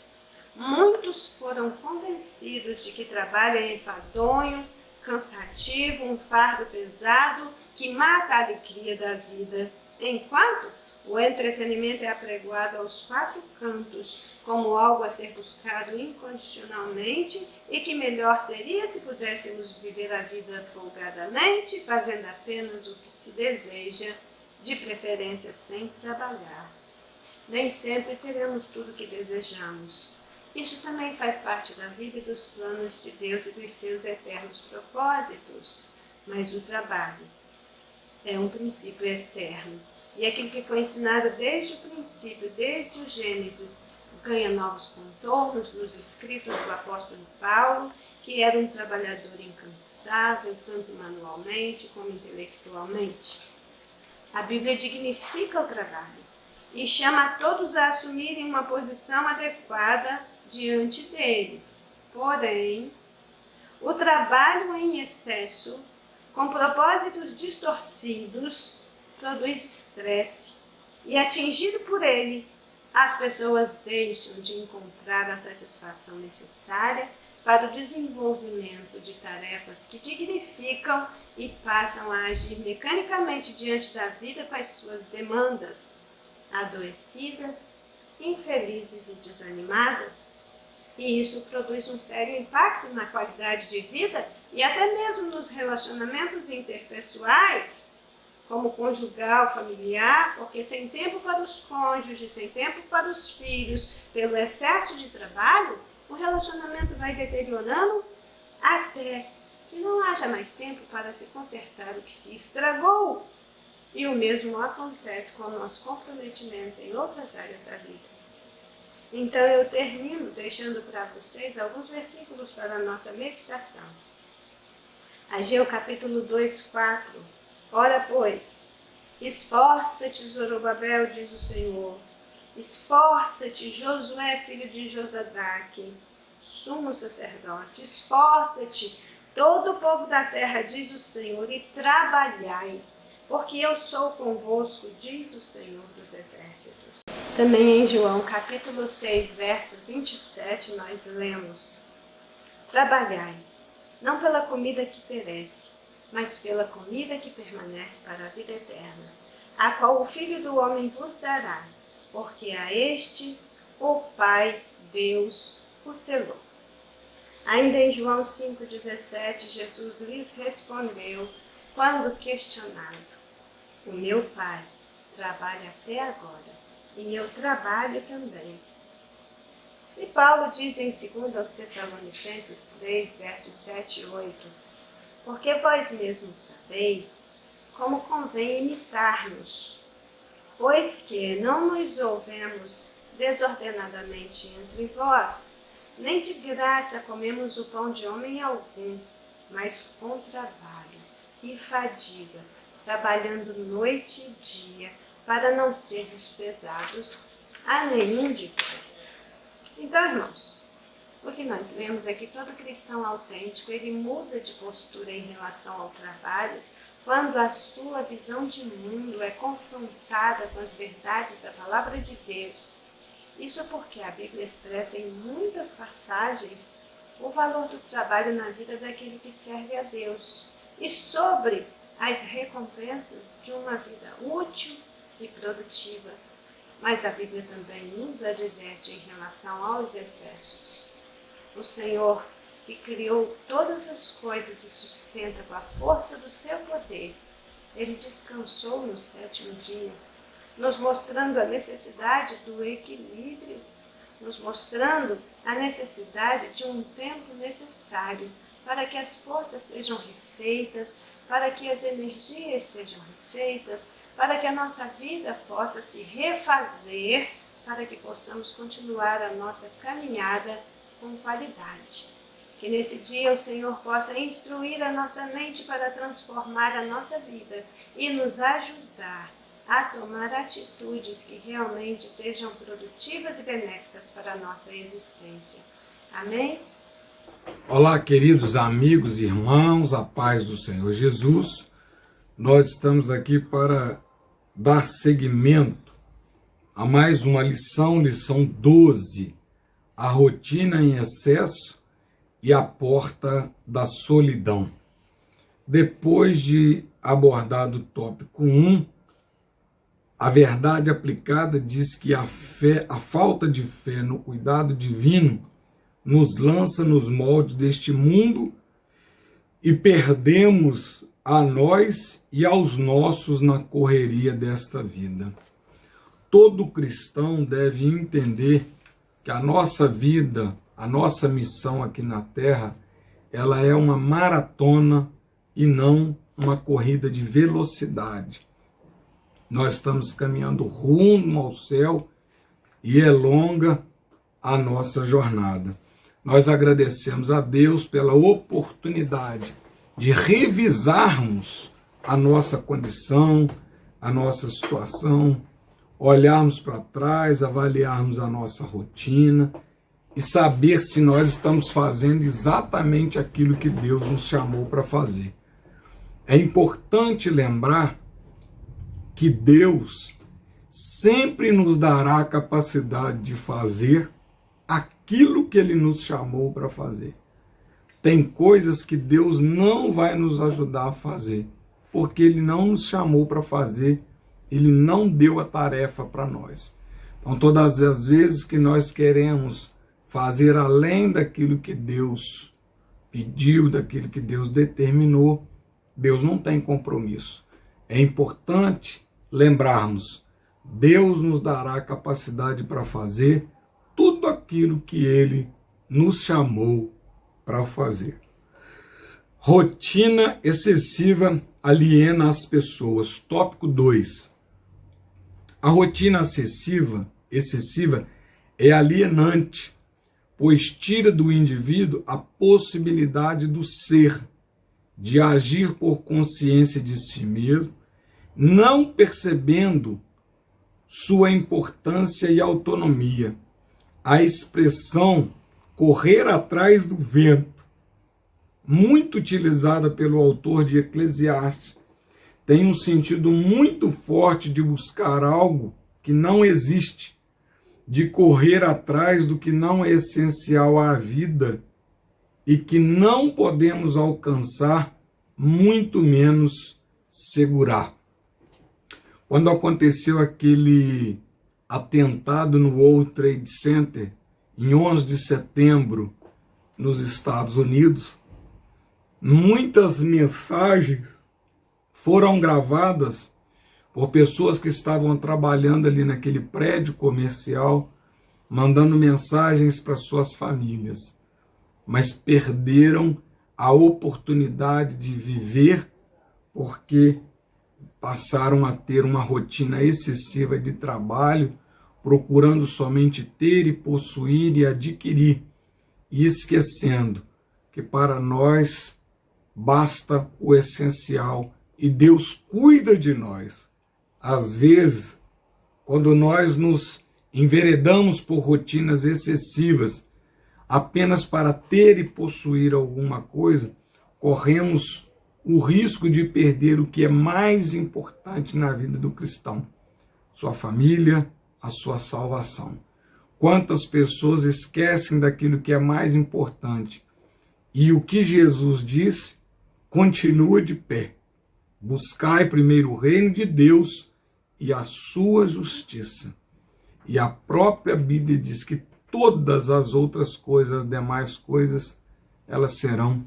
Muitos foram convencidos de que trabalho é enfadonho, cansativo, um fardo pesado que mata a alegria da vida, enquanto o entretenimento é apregoado aos quatro cantos como algo a ser buscado incondicionalmente e que melhor seria se pudéssemos viver a vida folgadamente, fazendo apenas o que se deseja, de preferência sem trabalhar. Nem sempre teremos tudo o que desejamos. Isso também faz parte da vida e dos planos de Deus e dos seus eternos propósitos. Mas o trabalho é um princípio eterno. E aquilo que foi ensinado desde o princípio, desde o Gênesis, ganha novos contornos nos escritos do apóstolo Paulo, que era um trabalhador incansável, tanto manualmente como intelectualmente. A Bíblia dignifica o trabalho e chama a todos a assumirem uma posição adequada diante dele. Porém, o trabalho em excesso, com propósitos distorcidos, produz estresse e, atingido por ele, as pessoas deixam de encontrar a satisfação necessária para o desenvolvimento de tarefas que dignificam e passam a agir mecanicamente diante da vida com as suas demandas, adoecidas, infelizes e desanimadas. E isso produz um sério impacto na qualidade de vida e até mesmo nos relacionamentos interpessoais, como conjugal, familiar, porque sem tempo para os cônjuges, sem tempo para os filhos, pelo excesso de trabalho, o relacionamento vai deteriorando até que não haja mais tempo para se consertar o que se estragou. E o mesmo acontece com o nosso comprometimento em outras áreas da vida. Então eu termino deixando para vocês alguns versículos para a nossa meditação. Ageu capítulo 2, 4. Ora, pois, Esforça-te, Zorobabel, diz o Senhor. Esforça-te, Josué, filho de Josadaque, sumo sacerdote. Esforça-te, todo o povo da terra, diz o Senhor, e trabalhai, porque eu sou convosco, diz o Senhor dos Exércitos. Também em João, capítulo 6, verso 27, nós lemos: Trabalhai, não pela comida que perece, mas pela comida que permanece para a vida eterna, a qual o Filho do Homem vos dará, porque a este o Pai, Deus, o selou. Ainda em João 5,17, Jesus lhes respondeu, quando questionado: O meu Pai trabalha até agora, e eu trabalho também. E Paulo diz em 2 aos Tessalonicenses 3, versos 7 e 8, porque vós mesmos sabeis como convém imitar-nos, pois que não nos ouvemos desordenadamente entre vós, nem de graça comemos o pão de homem algum, mas com trabalho e fadiga, trabalhando noite e dia, para não sermos pesados a nenhum de vós. Então, irmãos, o que nós vemos é que todo cristão autêntico, ele muda de postura em relação ao trabalho quando a sua visão de mundo é confrontada com as verdades da palavra de Deus. Isso porque a Bíblia expressa em muitas passagens o valor do trabalho na vida daquele que serve a Deus e sobre as recompensas de uma vida útil e produtiva. Mas a Bíblia também nos adverte em relação aos excessos. O Senhor, que criou todas as coisas e sustenta com a força do seu poder, ele descansou no 7º dia, nos mostrando a necessidade do equilíbrio, nos mostrando a necessidade de um tempo necessário para que as forças sejam refeitas, para que as energias sejam refeitas, para que a nossa vida possa se refazer, para que possamos continuar a nossa caminhada com qualidade. Que nesse dia o Senhor possa instruir a nossa mente para transformar a nossa vida e nos ajudar a tomar atitudes que realmente sejam produtivas e benéficas para a nossa existência. Amém? Olá, queridos amigos e irmãos, a paz do Senhor Jesus. Nós estamos aqui para dar seguimento a mais uma lição 12, a rotina em excesso e a porta da solidão. Depois de abordar o tópico 1, a verdade aplicada diz que a falta de fé no cuidado divino nos lança nos moldes deste mundo e perdemos a nós e aos nossos na correria desta vida. Todo cristão deve entender que a nossa vida, a nossa missão aqui na Terra, ela é uma maratona e não uma corrida de velocidade. Nós estamos caminhando rumo ao céu e é longa a nossa jornada. Nós agradecemos a Deus pela oportunidade de revisarmos a nossa condição, a nossa situação, olharmos para trás, avaliarmos a nossa rotina e saber se nós estamos fazendo exatamente aquilo que Deus nos chamou para fazer. É importante lembrar que Deus sempre nos dará a capacidade de fazer aquilo que Ele nos chamou para fazer. Tem coisas que Deus não vai nos ajudar a fazer, porque Ele não nos chamou para fazer, Ele não deu a tarefa para nós. Então, todas as vezes que nós queremos fazer além daquilo que Deus pediu, daquilo que Deus determinou, Deus não tem compromisso. É importante lembrarmos, Deus nos dará a capacidade para fazer tudo aquilo que Ele nos chamou para fazer. Rotina excessiva aliena as pessoas. Tópico 2. A rotina excessiva é alienante, pois tira do indivíduo a possibilidade do ser, de agir por consciência de si mesmo, não percebendo sua importância e autonomia. A expressão correr atrás do vento, muito utilizada pelo autor de Eclesiastes, tem um sentido muito forte de buscar algo que não existe, de correr atrás do que não é essencial à vida e que não podemos alcançar, muito menos segurar. Quando aconteceu aquele atentado no World Trade Center, em 11 de setembro, nos Estados Unidos, muitas mensagens foram gravadas por pessoas que estavam trabalhando ali naquele prédio comercial, mandando mensagens para suas famílias, mas perderam a oportunidade de viver porque passaram a ter uma rotina excessiva de trabalho, procurando somente ter e possuir e adquirir, e esquecendo que para nós basta o essencial e Deus cuida de nós. Às vezes, quando nós nos enveredamos por rotinas excessivas apenas para ter e possuir alguma coisa, corremos o risco de perder o que é mais importante na vida do cristão: sua família, a sua salvação. Quantas pessoas esquecem daquilo que é mais importante? E o que Jesus disse continua de pé: buscai primeiro o reino de Deus e a sua justiça. E a própria Bíblia diz que todas as outras coisas, as demais coisas, elas serão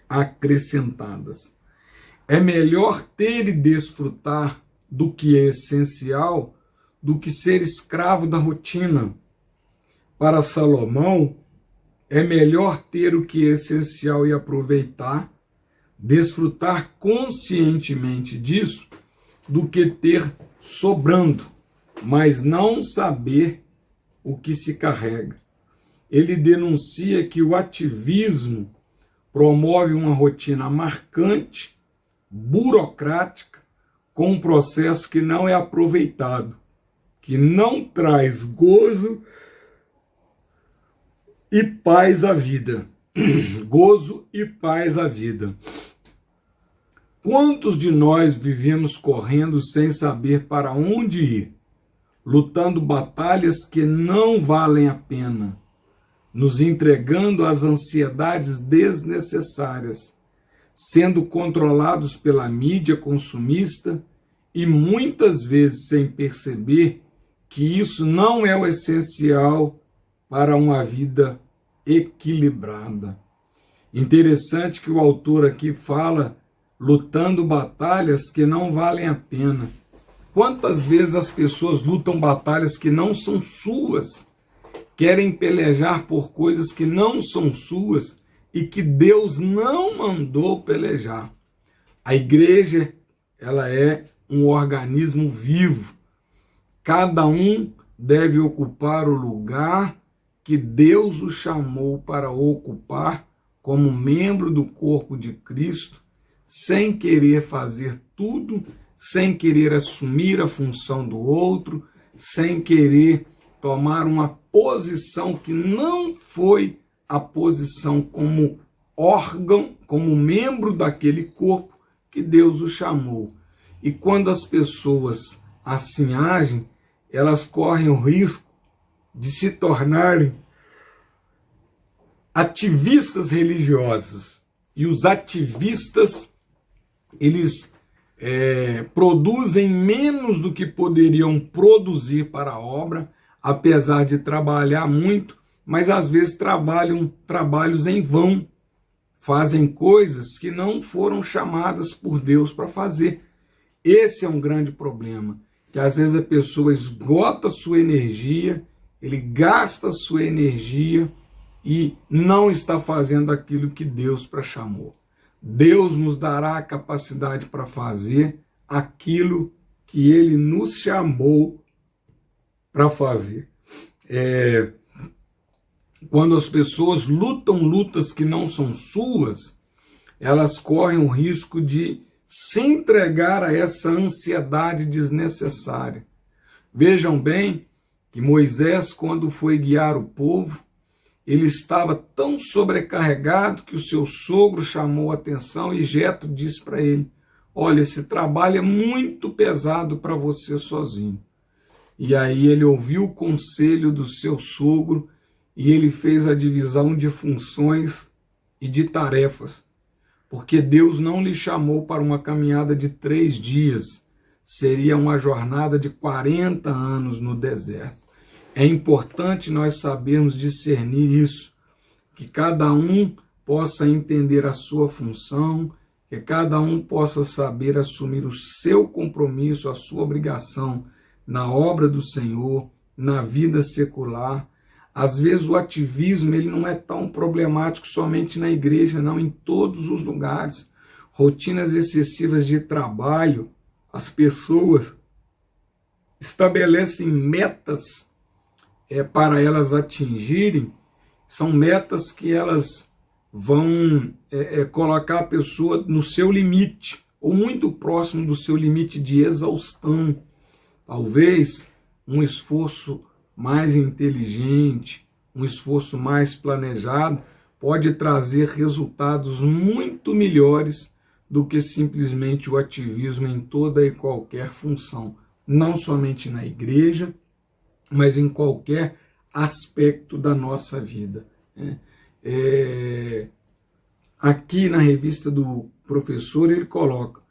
acrescentadas. É melhor ter e desfrutar do que é essencial do que ser escravo da rotina. Para Salomão, é melhor ter o que é essencial e aproveitar, desfrutar conscientemente disso, do que ter sobrando, mas não saber o que se carrega. Ele denuncia que o ativismo promove uma rotina marcante, burocrática, com um processo que não é aproveitado, que não traz gozo e paz à vida. Gozo e paz à vida. Quantos de nós vivemos correndo sem saber para onde ir, lutando batalhas que não valem a pena, nos entregando às ansiedades desnecessárias, sendo controlados pela mídia consumista e muitas vezes sem perceber que isso não é o essencial para uma vida equilibrada. Interessante que o autor aqui fala lutando batalhas que não valem a pena. Quantas vezes as pessoas lutam batalhas que não são suas, querem pelejar por coisas que não são suas e que Deus não mandou pelejar. A igreja, ela é um organismo vivo. Cada um deve ocupar o lugar que Deus o chamou para ocupar como membro do corpo de Cristo, sem querer fazer tudo, sem querer assumir a função do outro, sem querer tomar uma posição que não foi a posição como órgão, como membro daquele corpo que Deus o chamou. E quando as pessoas assim agem, elas correm o risco de se tornarem ativistas religiosos. E os ativistas, eles produzem menos do que poderiam produzir para a obra, apesar de trabalhar muito, mas às vezes trabalham trabalhos em vão, fazem coisas que não foram chamadas por Deus para fazer. Esse é um grande problema, que às vezes a pessoa esgota sua energia, ele gasta sua energia e não está fazendo aquilo que Deus chamou. Deus nos dará a capacidade para fazer aquilo que Ele nos chamou para fazer. Quando as pessoas lutam lutas que não são suas, elas correm o risco de se entregar a essa ansiedade desnecessária. Vejam bem que Moisés, quando foi guiar o povo, ele estava tão sobrecarregado que o seu sogro chamou a atenção e Jetro disse para ele: olha, esse trabalho é muito pesado para você sozinho. E aí ele ouviu o conselho do seu sogro e ele fez a divisão de funções e de tarefas, porque Deus não lhe chamou para uma caminhada de 3 dias, seria uma jornada de 40 anos no deserto. É importante nós sabermos discernir isso, que cada um possa entender a sua função, que cada um possa saber assumir o seu compromisso, a sua obrigação na obra do Senhor, na vida secular. Às vezes o ativismo ele não é tão problemático somente na igreja, não, em todos os lugares. Rotinas excessivas de trabalho, as pessoas estabelecem metas para elas atingirem, são metas que elas vão colocar a pessoa no seu limite, ou muito próximo do seu limite de exaustão. Talvez um esforço mais inteligente, um esforço mais planejado, pode trazer resultados muito melhores do que simplesmente o ativismo em toda e qualquer função, não somente na igreja, mas em qualquer aspecto da nossa vida. Aqui na revista do professor ele coloca: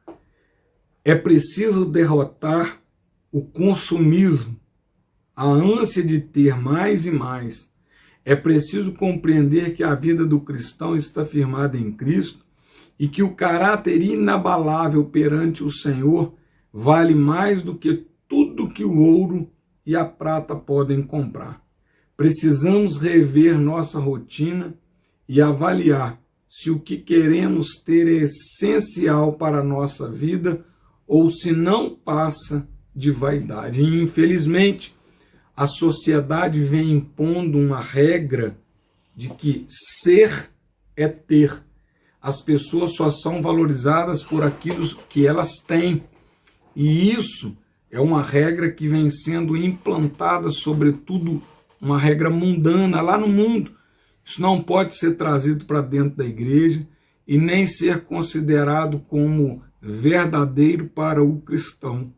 é preciso derrotar o consumismo, a ânsia de ter mais e mais. É preciso compreender que a vida do cristão está firmada em Cristo e que o caráter inabalável perante o Senhor vale mais do que tudo que o ouro e a prata podem comprar. Precisamos rever nossa rotina e avaliar se o que queremos ter é essencial para a nossa vida ou se não passa de vaidade. E, infelizmente, a sociedade vem impondo uma regra de que ser é ter. As pessoas só são valorizadas por aquilo que elas têm. E isso é uma regra que vem sendo implantada, sobretudo uma regra mundana lá no mundo. Isso não pode ser trazido para dentro da igreja e nem ser considerado como verdadeiro para o cristão.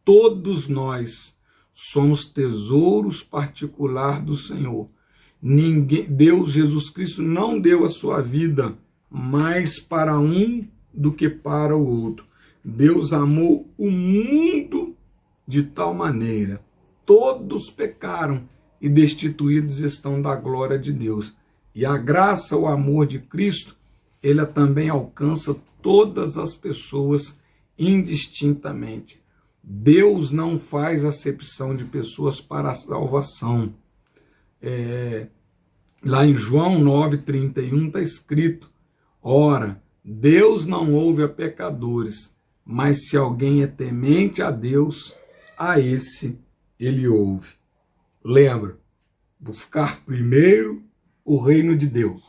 Todos nós somos tesouros particular do Senhor. Deus, Jesus Cristo, não deu a sua vida mais para um do que para o outro. Deus amou o mundo de tal maneira. Todos pecaram e destituídos estão da glória de Deus. E a graça, o amor de Cristo, ele também alcança todas as pessoas indistintamente. Deus não faz acepção de pessoas para a salvação. Lá em João 9,31 está escrito: ora, Deus não ouve a pecadores, mas se alguém é temente a Deus, a esse ele ouve. Lembra, buscar primeiro o reino de Deus.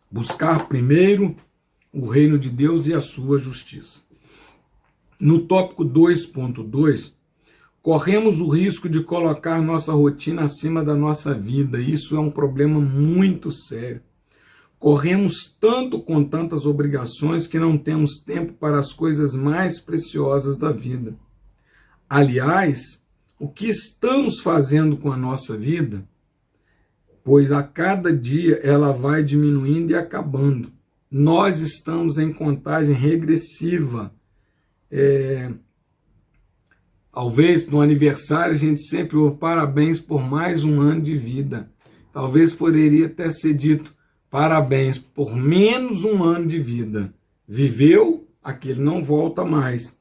Buscar primeiro o reino de Deus e a sua justiça. No tópico 2.2, corremos o risco de colocar nossa rotina acima da nossa vida. Isso é um problema muito sério. Corremos tanto com tantas obrigações que não temos tempo para as coisas mais preciosas da vida. Aliás, o que estamos fazendo com a nossa vida? Pois a cada dia ela vai diminuindo e acabando. Nós estamos em contagem regressiva. Talvez no aniversário a gente sempre ouve parabéns por mais um ano de vida. Talvez poderia até ser dito parabéns por menos um ano de vida. Viveu, aquele não volta mais.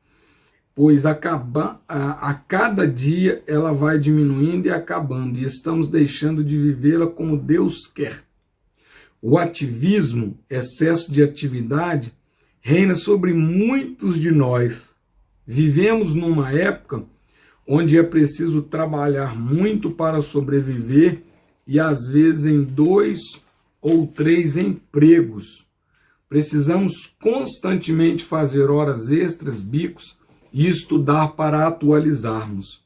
Pois a cada dia ela vai diminuindo e acabando, e estamos deixando de vivê-la como Deus quer. O ativismo, excesso de atividade, reina sobre muitos de nós. Vivemos numa época onde é preciso trabalhar muito para sobreviver e às vezes em 2 ou 3 empregos. Precisamos constantemente fazer horas extras, bicos e estudar para atualizarmos.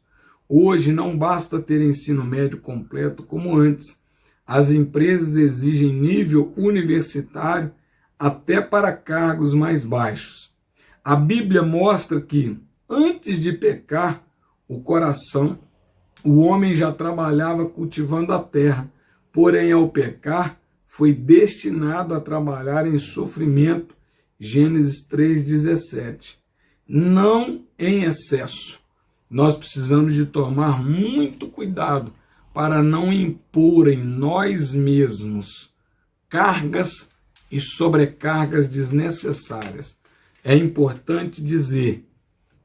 Hoje não basta ter ensino médio completo como antes. As empresas exigem nível universitário até para cargos mais baixos. A Bíblia mostra que, antes de pecar, o homem já trabalhava cultivando a terra, porém, ao pecar, foi destinado a trabalhar em sofrimento. Gênesis 3,17. Não em excesso. Nós precisamos de tomar muito cuidado para não impor em nós mesmos cargas e sobrecargas desnecessárias. É importante dizer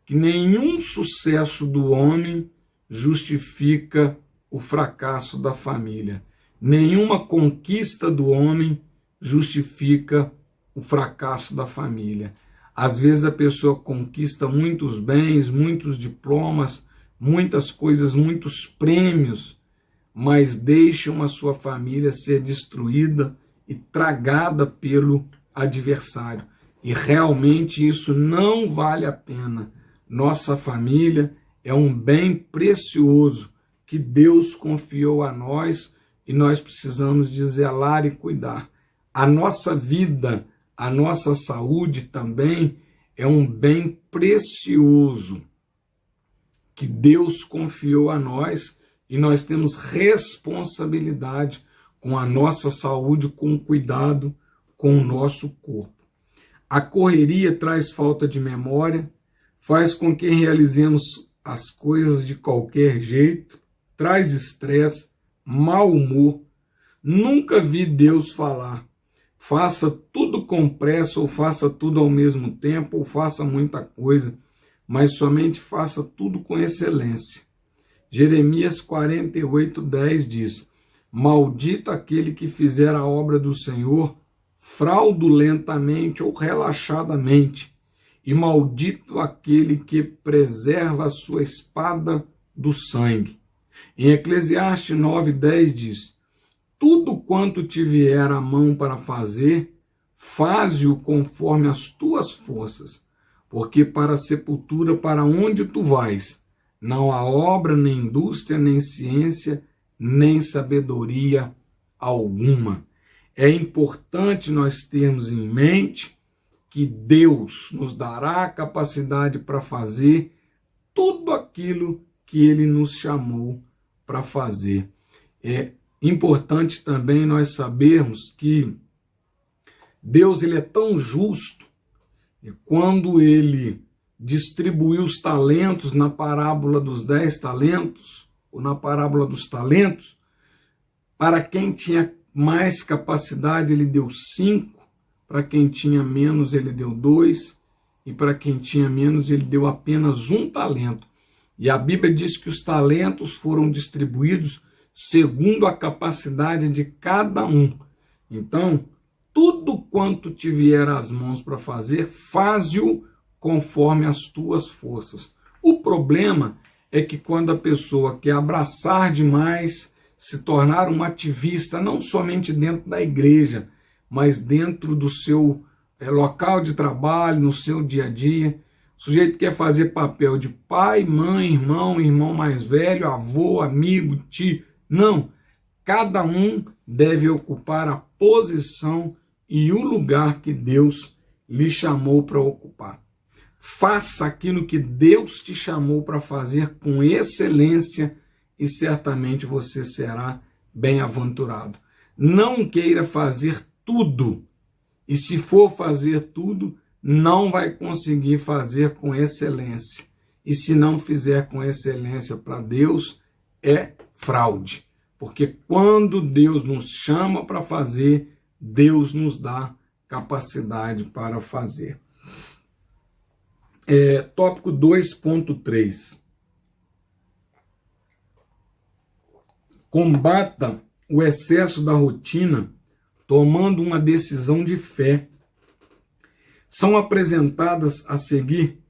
que nenhum sucesso do homem justifica o fracasso da família. Nenhuma conquista do homem justifica o fracasso da família. Às vezes a pessoa conquista muitos bens, muitos diplomas, muitas coisas, muitos prêmios, mas deixam a sua família ser destruída e tragada pelo adversário. E realmente isso não vale a pena. Nossa família é um bem precioso que Deus confiou a nós e nós precisamos de zelar e cuidar. A nossa vida, a nossa saúde também é um bem precioso que Deus confiou a nós e nós temos responsabilidade com a nossa saúde, com cuidado com o nosso corpo. A correria traz falta de memória, faz com que realizemos as coisas de qualquer jeito, traz estresse, mau humor. Nunca vi Deus falar: faça tudo com pressa, ou faça tudo ao mesmo tempo, ou faça muita coisa, mas somente faça tudo com excelência. Jeremias 48:10 diz: maldito aquele que fizer a obra do Senhor fraudulentamente ou relaxadamente, e maldito aquele que preserva a sua espada do sangue. Em Eclesiastes 9:10 diz: tudo quanto te vier à mão para fazer, faze-o conforme as tuas forças, porque para a sepultura para onde tu vais, não há obra, nem indústria, nem ciência, nem sabedoria alguma. É importante nós termos em mente que Deus nos dará a capacidade para fazer tudo aquilo que Ele nos chamou para fazer. É importante também nós sabermos que Deus ele é tão justo, e quando Ele distribuiu os talentos na parábola dos 10 talentos, ou na parábola dos talentos, para quem tinha mais capacidade Ele deu 5, para quem tinha menos Ele deu 2, e para quem tinha menos Ele deu apenas 1 talento. E a Bíblia diz que os talentos foram distribuídos segundo a capacidade de cada um. Então, tudo quanto te vier às mãos para fazer, faze-o conforme as tuas forças. O problema é que quando a pessoa quer abraçar demais, se tornar um ativista, não somente dentro da igreja, mas dentro do seu local de trabalho, no seu dia a dia, o sujeito quer fazer papel de pai, mãe, irmão, irmão mais velho, avô, amigo, tio. Não, cada um deve ocupar a posição e o lugar que Deus lhe chamou para ocupar. Faça aquilo que Deus te chamou para fazer com excelência e certamente você será bem-aventurado. Não queira fazer tudo, e se for fazer tudo, não vai conseguir fazer com excelência. E se não fizer com excelência para Deus, é fraude. Porque quando Deus nos chama para fazer, Deus nos dá capacidade para fazer. Tópico 2.3. Combata o excesso da rotina tomando uma decisão de fé. São apresentadas a seguir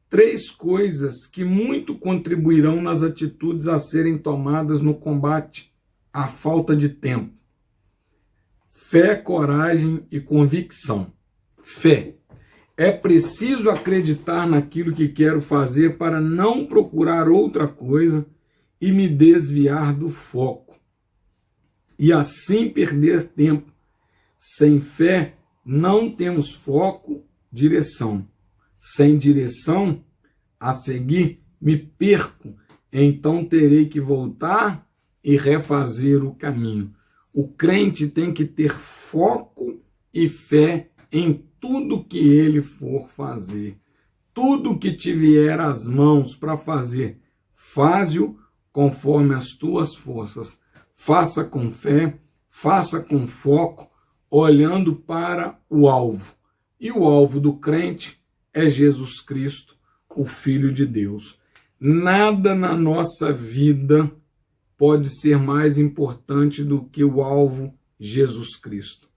3 coisas que muito contribuirão nas atitudes a serem tomadas no combate à falta de tempo: fé, coragem e convicção. Fé. É preciso acreditar naquilo que quero fazer para não procurar outra coisa e me desviar do foco. E assim perder tempo. Sem fé, não temos foco, direção. Sem direção a seguir, me perco. Então terei que voltar e refazer o caminho. O crente tem que ter foco e fé em tudo que ele for fazer. Tudo que te vier às mãos para fazer, faze-o conforme as tuas forças. Faça com fé, faça com foco, olhando para o alvo. E o alvo do crente é Jesus Cristo, o Filho de Deus. Nada na nossa vida pode ser mais importante do que o alvo Jesus Cristo.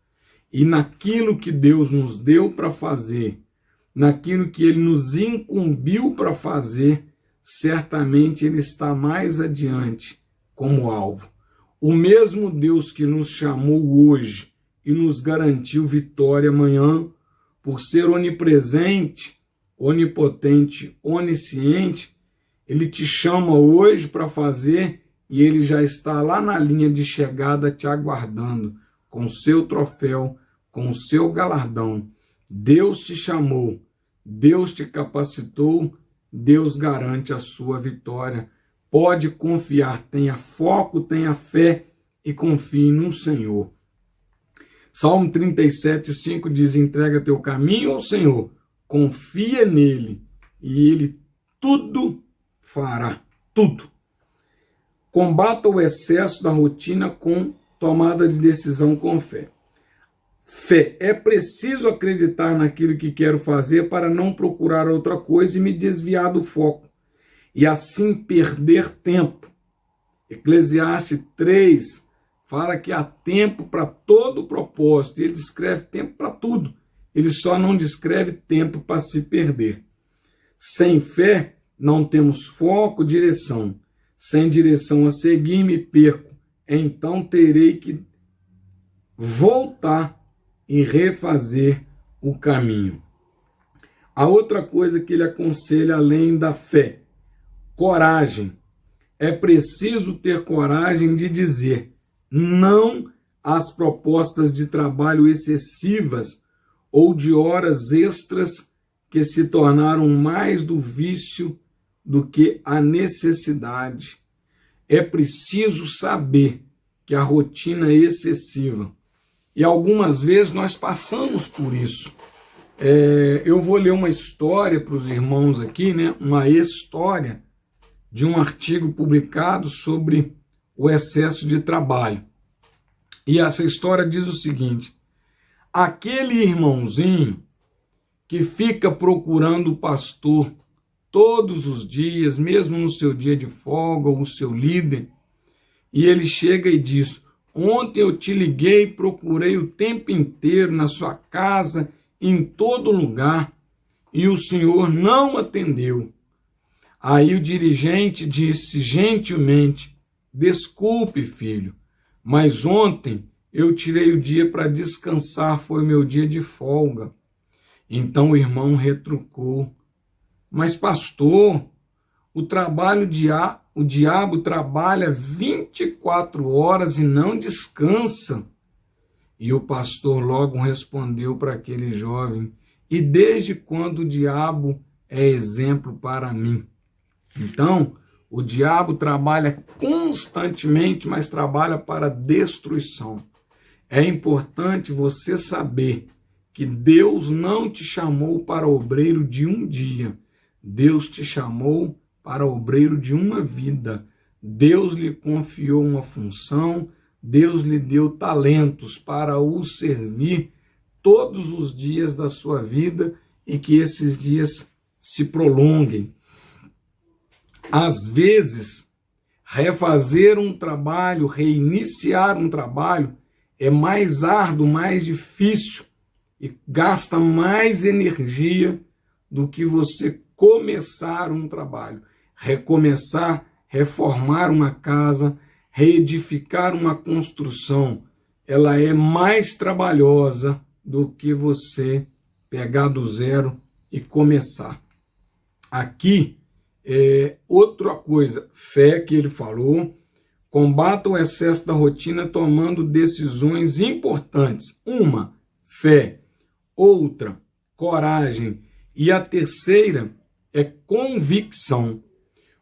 E naquilo que Deus nos deu para fazer, naquilo que Ele nos incumbiu para fazer, certamente Ele está mais adiante como alvo. O mesmo Deus que nos chamou hoje e nos garantiu vitória amanhã, por ser onipresente, onipotente, onisciente, Ele te chama hoje para fazer e Ele já está lá na linha de chegada te aguardando, com o seu troféu, com o seu galardão. Deus te chamou, Deus te capacitou, Deus garante a sua vitória. Pode confiar, tenha foco, tenha fé e confie no Senhor. Salmo 37:5 diz: entrega teu caminho ao Senhor, confia nele e ele tudo fará, tudo. Combata o excesso da rotina com tomada de decisão com fé. Fé. É preciso acreditar naquilo que quero fazer para não procurar outra coisa e me desviar do foco. E assim perder tempo. Eclesiastes 3 fala que há tempo para todo propósito. E ele descreve tempo para tudo. Ele só não descreve tempo para se perder. Sem fé, não temos foco, direção. Sem direção a seguir, me perco. Então terei que voltar e refazer o caminho. A outra coisa que ele aconselha além da fé, coragem. É preciso ter coragem de dizer não às propostas de trabalho excessivas ou de horas extras que se tornaram mais do vício do que a necessidade. É preciso saber que a rotina é excessiva. E algumas vezes nós passamos por isso. Eu vou ler uma história para os irmãos aqui, né? Uma história de um artigo publicado sobre o excesso de trabalho. E essa história diz o seguinte: aquele irmãozinho que fica procurando o pastor todos os dias, mesmo no seu dia de folga, ou o seu líder, e ele chega e diz: ontem eu te liguei, procurei o tempo inteiro na sua casa, em todo lugar, e o senhor não atendeu. Aí o dirigente disse gentilmente: desculpe, filho, mas ontem eu tirei o dia para descansar, foi meu dia de folga. Então o irmão retrucou: mas pastor, o diabo trabalha 24 horas e não descansa. E o pastor logo respondeu para aquele jovem: e desde quando o diabo é exemplo para mim? Então, o diabo trabalha constantemente, mas trabalha para destruição. É importante você saber que Deus não te chamou para obreiro de um dia. Deus te chamou para obreiro de uma vida. Deus lhe confiou uma função, Deus lhe deu talentos para o servir todos os dias da sua vida e que esses dias se prolonguem. Às vezes, refazer um trabalho, reiniciar um trabalho é mais árduo, mais difícil e gasta mais energia do que você começar um trabalho. Recomeçar, reformar uma casa, reedificar uma construção, ela é mais trabalhosa do que você pegar do zero e começar. Aqui, outra coisa, fé que ele falou, combata o excesso da rotina tomando decisões importantes. Uma, fé. Outra, coragem. E a terceira é convicção.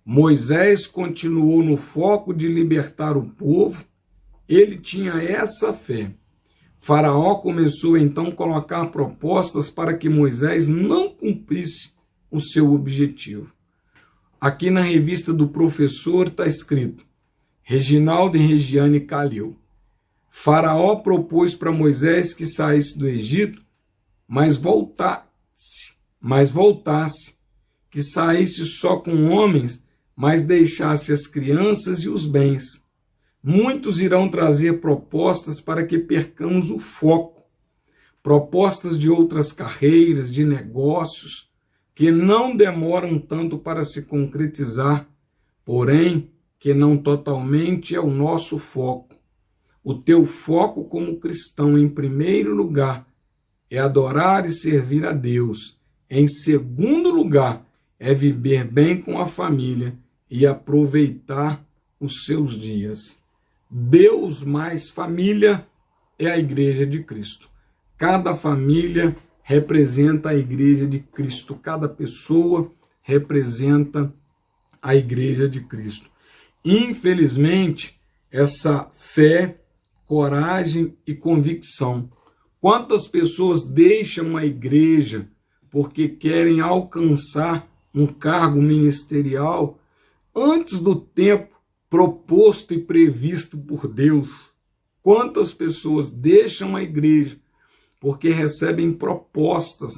Moisés continuou no foco de libertar o povo. Ele tinha essa fé. Faraó começou então a colocar propostas para que Moisés não cumprisse o seu objetivo. Aqui na revista do professor está escrito: Reginaldo e Regiane Calil. Faraó propôs para Moisés que saísse do Egito, mas voltasse, que saísse só com homens, mas deixasse as crianças e os bens. Muitos irão trazer propostas para que percamos o foco, propostas de outras carreiras, de negócios, que não demoram tanto para se concretizar, porém, que não totalmente é o nosso foco. O teu foco como cristão, em primeiro lugar, é adorar e servir a Deus. Em segundo lugar, é viver bem com a família e aproveitar os seus dias. Deus mais família é a Igreja de Cristo. Cada família representa a Igreja de Cristo. Cada pessoa representa a Igreja de Cristo. Infelizmente, essa fé, coragem e convicção. Quantas pessoas deixam a igreja porque querem alcançar um cargo ministerial antes do tempo proposto e previsto por Deus? Quantas pessoas deixam a igreja porque recebem propostas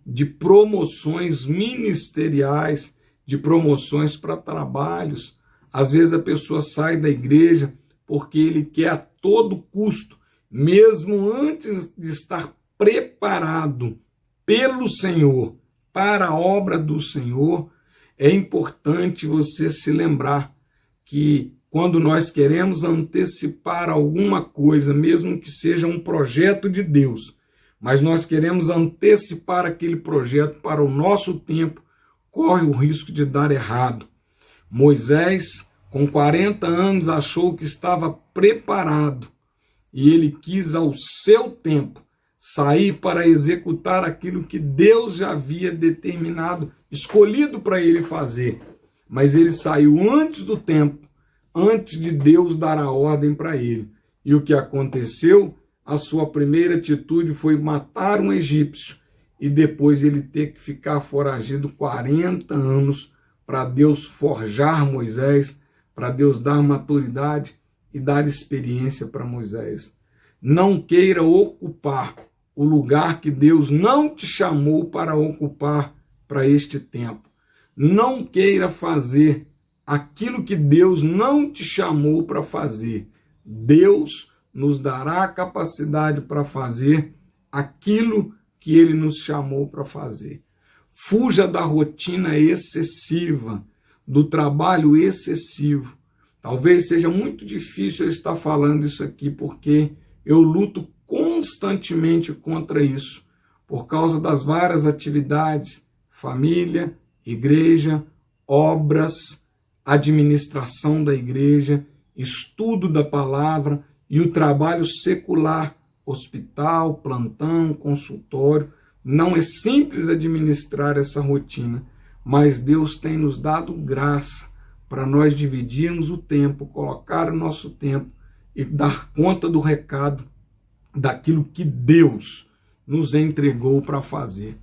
de promoções ministeriais, de promoções para trabalhos? Às vezes a pessoa sai da igreja porque ele quer a todo custo, mesmo antes de estar preparado pelo Senhor para a obra do Senhor. É importante você se lembrar que quando nós queremos antecipar alguma coisa, mesmo que seja um projeto de Deus, mas nós queremos antecipar aquele projeto para o nosso tempo, corre o risco de dar errado. Moisés, com 40 anos, achou que estava preparado e ele quis, ao seu tempo, sair para executar aquilo que Deus já havia determinado, escolhido para ele fazer. Mas ele saiu antes do tempo, antes de Deus dar a ordem para ele. E o que aconteceu? A sua primeira atitude foi matar um egípcio e depois ele ter que ficar foragido 40 anos para Deus forjar Moisés, para Deus dar maturidade e dar experiência para Moisés. Não queira ocupar o lugar que Deus não te chamou para ocupar para este tempo. Não queira fazer aquilo que Deus não te chamou para fazer. Deus nos dará a capacidade para fazer aquilo que Ele nos chamou para fazer. Fuja da rotina excessiva, do trabalho excessivo. Talvez seja muito difícil eu estar falando isso aqui, porque eu luto constantemente contra isso, por causa das várias atividades, família, igreja, obras, administração da igreja, estudo da palavra e o trabalho secular, hospital, plantão, consultório. Não é simples administrar essa rotina, mas Deus tem nos dado graça para nós dividirmos o tempo, colocar o nosso tempo e dar conta do recado daquilo que Deus nos entregou para fazer.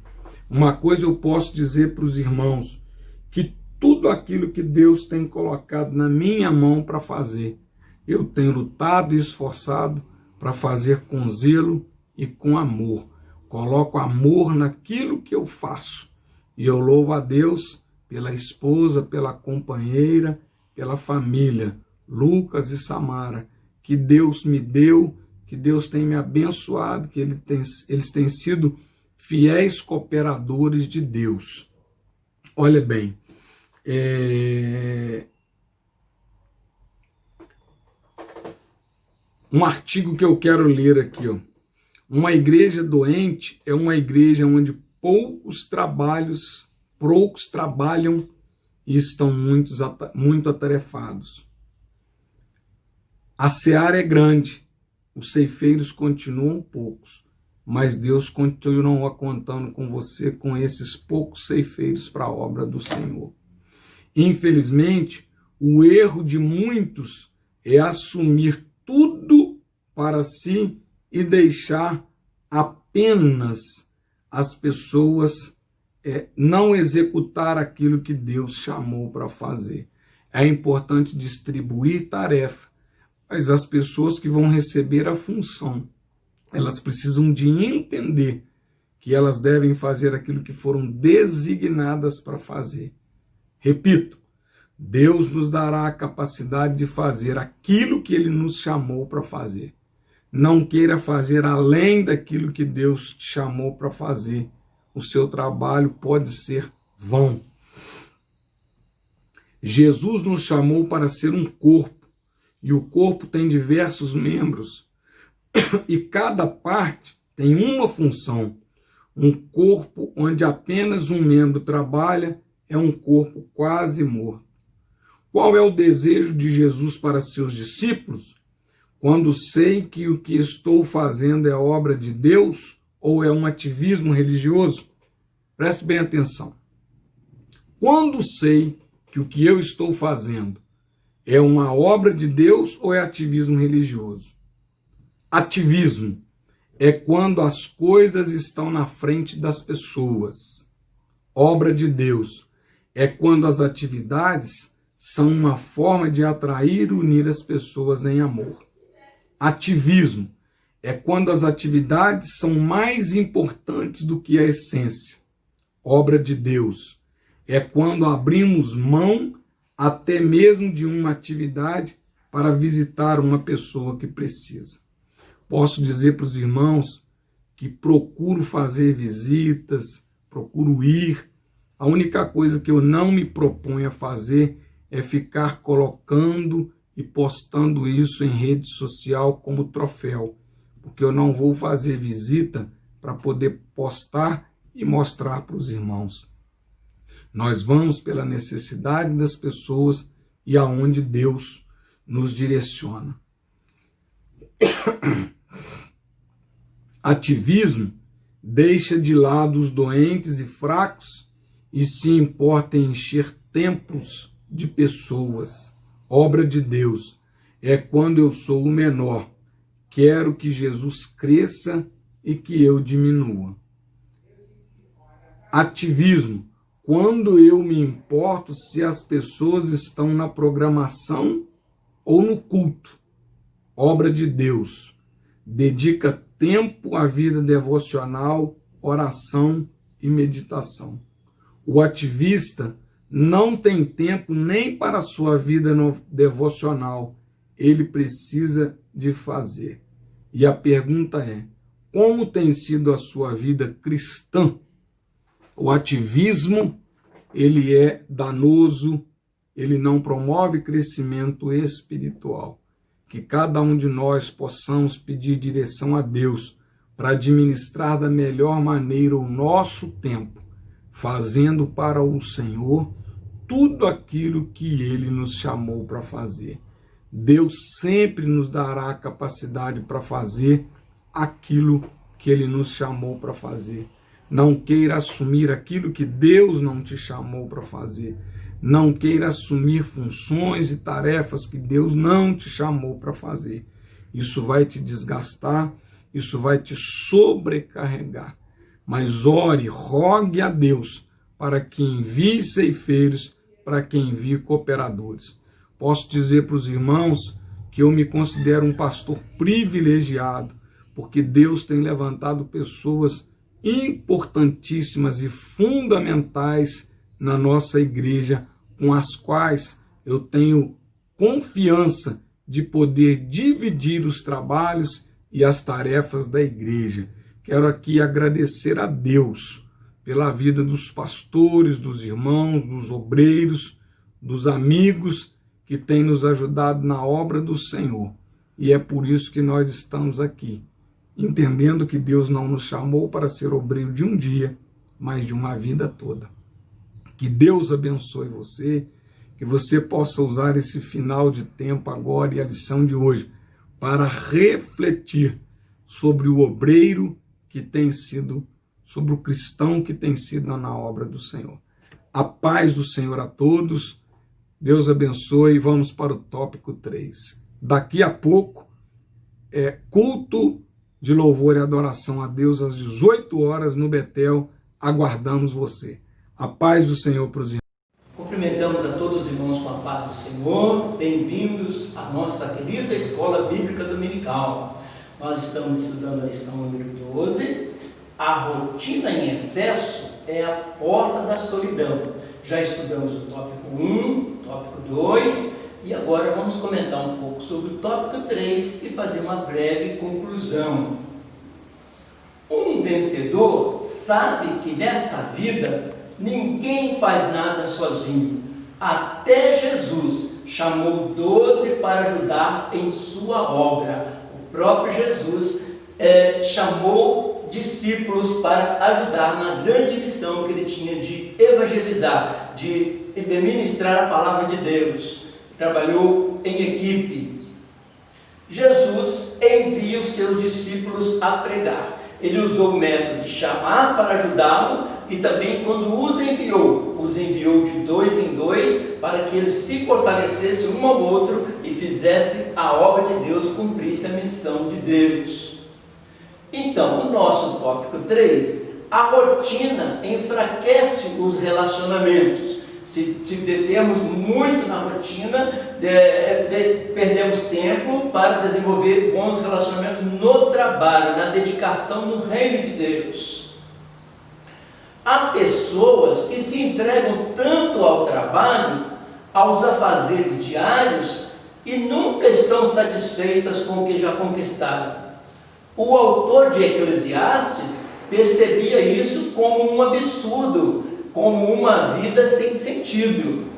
Uma coisa eu posso dizer para os irmãos, que tudo aquilo que Deus tem colocado na minha mão para fazer, eu tenho lutado e esforçado para fazer com zelo e com amor. Coloco amor naquilo que eu faço. E eu louvo a Deus pela esposa, pela companheira, pela família, Lucas e Samara, que Deus me deu, que Deus tem me abençoado, que eles têm sido fiéis cooperadores de Deus. Olha bem, um artigo que eu quero ler aqui, ó. Uma igreja doente é uma igreja onde poucos trabalham e estão muito atarefados. A seara é grande, os ceifeiros continuam poucos, mas Deus continua contando com você, com esses poucos ceifeiros para a obra do Senhor. Infelizmente, o erro de muitos é assumir tudo para si e deixar apenas as pessoas não executar aquilo que Deus chamou para fazer. É importante distribuir tarefa, mas as pessoas que vão receber a função, elas precisam de entender que elas devem fazer aquilo que foram designadas para fazer. Repito, Deus nos dará a capacidade de fazer aquilo que Ele nos chamou para fazer. Não queira fazer além daquilo que Deus te chamou para fazer. O seu trabalho pode ser vão. Jesus nos chamou para ser um corpo, e o corpo tem diversos membros, e cada parte tem uma função. Um corpo onde apenas um membro trabalha é um corpo quase morto. Qual é o desejo de Jesus para seus discípulos? Quando sei que o que estou fazendo é obra de Deus ou é um ativismo religioso? Preste bem atenção. Quando sei que o que eu estou fazendo é uma obra de Deus ou é ativismo religioso? Ativismo é quando as coisas estão na frente das pessoas. Obra de Deus é quando as atividades são uma forma de atrair e unir as pessoas em amor. Ativismo é quando as atividades são mais importantes do que a essência. Obra de Deus é quando abrimos mão até mesmo de uma atividade para visitar uma pessoa que precisa. Posso dizer para os irmãos que procuro fazer visitas, procuro ir. A única coisa que eu não me proponho a fazer é ficar colocando e postando isso em rede social como troféu, porque eu não vou fazer visita para poder postar e mostrar para os irmãos. Nós vamos pela necessidade das pessoas e aonde Deus nos direciona. Ativismo deixa de lado os doentes e fracos e se importa em encher templos de pessoas. Obra de Deus é quando eu sou o menor, quero que Jesus cresça e que eu diminua. Ativismo, quando eu me importo se as pessoas estão na programação ou no culto. Obra de Deus, dedica tempo à vida devocional, oração e meditação. O ativista não tem tempo nem para a sua vida devocional, ele precisa de fazer. E a pergunta é, como tem sido a sua vida cristã? O ativismo, ele é danoso, ele não promove crescimento espiritual. Que cada um de nós possamos pedir direção a Deus para administrar da melhor maneira o nosso tempo, fazendo para o Senhor tudo aquilo que Ele nos chamou para fazer. Deus sempre nos dará a capacidade para fazer aquilo que Ele nos chamou para fazer. Não queira assumir aquilo que Deus não te chamou para fazer. Não queira assumir funções e tarefas que Deus não te chamou para fazer. Isso vai te desgastar, isso vai te sobrecarregar. Mas ore, rogue a Deus para que envie ceifeiros, para que envie cooperadores. Posso dizer para os irmãos que eu me considero um pastor privilegiado, porque Deus tem levantado pessoas importantíssimas e fundamentais na nossa igreja, com as quais eu tenho confiança de poder dividir os trabalhos e as tarefas da igreja. Quero aqui agradecer a Deus pela vida dos pastores, dos irmãos, dos obreiros, dos amigos que têm nos ajudado na obra do Senhor. E é por isso que nós estamos aqui. entendendo que Deus não nos chamou para ser obreiro de um dia, mas de uma vida toda. Que Deus abençoe você, que você possa usar esse final de tempo agora e a lição de hoje para refletir sobre o obreiro que tem sido, sobre o cristão que tem sido na obra do Senhor. A paz do Senhor a todos, Deus abençoe. Vamos para o tópico 3. Daqui a pouco, culto de louvor e adoração a Deus às 18 horas no Betel. Aguardamos você. A paz do Senhor para os irmãos. Cumprimentamos a todos os irmãos com a paz do Senhor. Bem-vindos à nossa querida Escola Bíblica Dominical. Nós estamos estudando a lição número 12. A rotina em excesso é a porta da solidão. Já estudamos o tópico 1, tópico 2 e agora vamos comentar um pouco sobre o tópico 3 e fazer uma breve conclusão. Um vencedor sabe que nesta vida ninguém faz nada sozinho. Até Jesus chamou 12 para ajudar em sua obra. O próprio Jesus chamou discípulos para ajudar na grande missão que ele tinha de evangelizar, de ministrar a palavra de Deus. Trabalhou em equipe. Jesus envia os seus discípulos a pregar. Ele usou o método de chamar para ajudá-lo e também, quando os enviou de 2 em 2 para que eles se fortalecessem um ao outro e fizessem a obra de Deus, cumprisse a missão de Deus. Então, o nosso tópico 3, a rotina enfraquece os relacionamentos. Se detemos muito na rotina, perdemos tempo para desenvolver bons relacionamentos no trabalho, na dedicação no reino de Deus. Há pessoas que se entregam tanto ao trabalho, aos afazeres diários, e nunca estão satisfeitas com o que já conquistaram. O autor de Eclesiastes percebia isso como um absurdo, como uma vida sem sentido.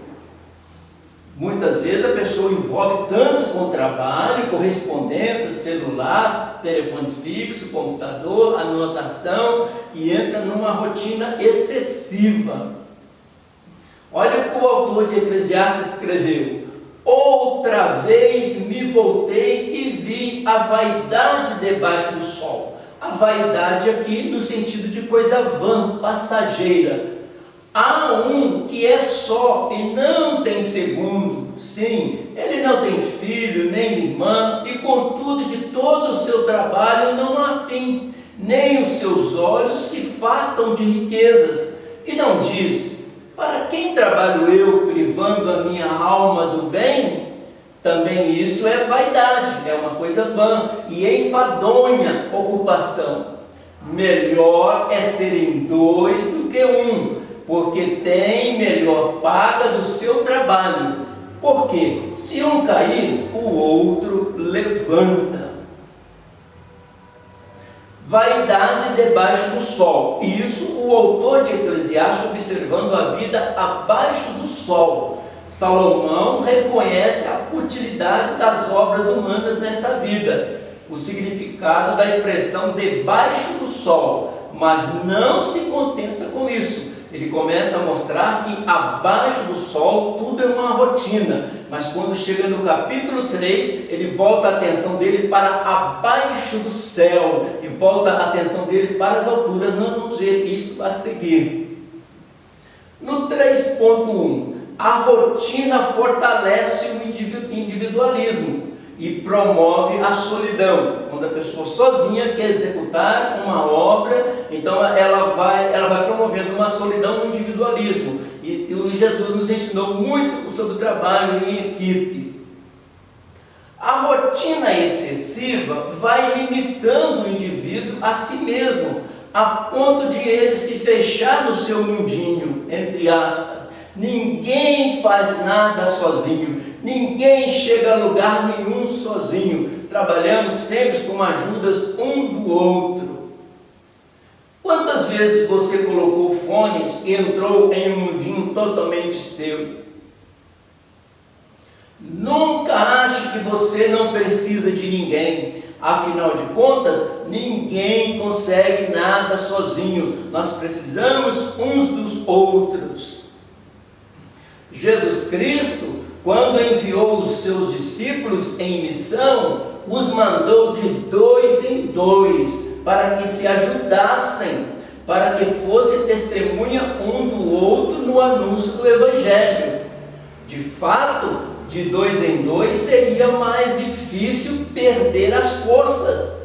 Muitas vezes a pessoa envolve tanto com trabalho, correspondência, celular, telefone fixo, computador, anotação, e entra numa rotina excessiva. Olha o que o autor de Eclesiastes escreveu: outra vez me voltei e vi a vaidade debaixo do sol. A vaidade aqui no sentido de coisa vã, passageira. Há um que é só e não tem segundo. Sim, ele não tem filho, nem irmã, e contudo de todo o seu trabalho não há fim, nem os seus olhos se fartam de riquezas. E não diz: para quem trabalho eu, privando a minha alma do bem? Também isso é vaidade, é uma coisa vã e enfadonha ocupação. Melhor é serem 2 do que 1, porque tem melhor paga do seu trabalho. Porque se um cair, o outro levanta. Vaidade debaixo do sol. E isso o autor de Eclesiastes observando a vida abaixo do sol. Salomão reconhece a futilidade das obras humanas nesta vida, o significado da expressão debaixo do sol, mas não se contenta com isso. Ele começa a mostrar que abaixo do sol tudo é uma rotina, mas quando chega no capítulo 3, ele volta a atenção dele para abaixo do céu, e volta a atenção dele para as alturas. Nós vamos ver isto a seguir. No 3.1, a rotina fortalece o individualismo e promove a solidão. Quando a pessoa sozinha quer executar uma obra, então ela vai promovendo uma solidão no individualismo. E Jesus nos ensinou muito sobre o trabalho em equipe. A rotina excessiva vai limitando o indivíduo a si mesmo, a ponto de ele se fechar no seu mundinho, entre aspas. Ninguém faz nada sozinho, ninguém chega a lugar nenhum sozinho, trabalhamos sempre com ajudas um do outro. Quantas vezes você colocou fones e entrou em um mundinho totalmente seu? Nunca ache que você não precisa de ninguém, afinal de contas, ninguém consegue nada sozinho. Nós precisamos uns dos outros. Jesus Cristo, quando enviou os seus discípulos em missão, os mandou de 2 em 2, para que se ajudassem, para que fosse testemunha um do outro no anúncio do Evangelho. De fato, de 2 em 2 seria mais difícil perder as forças,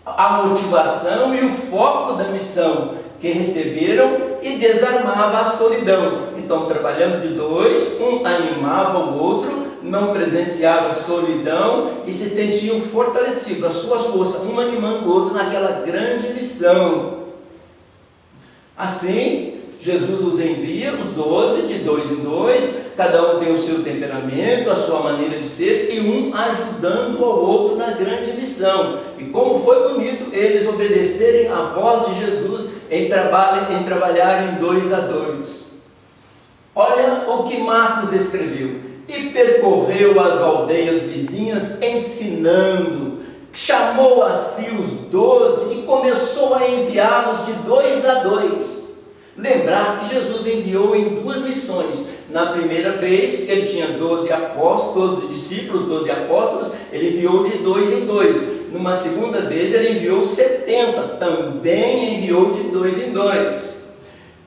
a motivação e o foco da missão que receberam, e desarmava a solidão. Então, trabalhando de 2, um animava o outro, não presenciava solidão e se sentiam fortalecidos, as suas forças, um animando o outro naquela grande missão. Assim, Jesus os envia, os 12, de 2 em 2, cada um tem o seu temperamento, a sua maneira de ser, e um ajudando ao outro na grande missão. E como foi bonito eles obedecerem à voz de Jesus em trabalhar em 2 a 2. Olha o que Marcos escreveu: e percorreu as aldeias vizinhas ensinando, chamou a si os 12 e começou a enviá-los de 2 a 2. Lembrar que Jesus enviou em 2 missões. Na primeira vez, ele tinha 12 apóstolos, 12 discípulos, 12 apóstolos, ele enviou de 2 em 2. Numa segunda vez, ele enviou 70, também enviou de 2 em 2.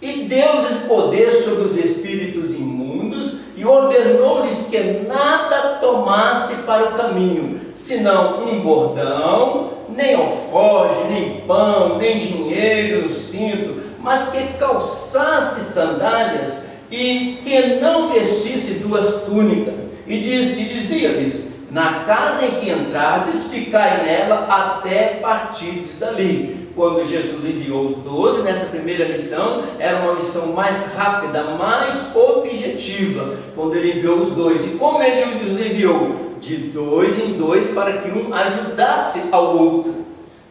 E deu-lhes poder sobre os espíritos imundos e ordenou-lhes que nada tomasse para o caminho, senão um bordão, nem alforje, nem pão, nem dinheiro no cinto, mas que calçasse sandálias e que não vestisse 2 túnicas. E dizia-lhes: na casa em que entrardes, ficai nela até partirdes dali. Quando Jesus enviou os 12, nessa primeira missão, era uma missão mais rápida, mais objetiva, quando ele enviou os 2. E como ele os enviou? De 2 em 2, para que um ajudasse ao outro.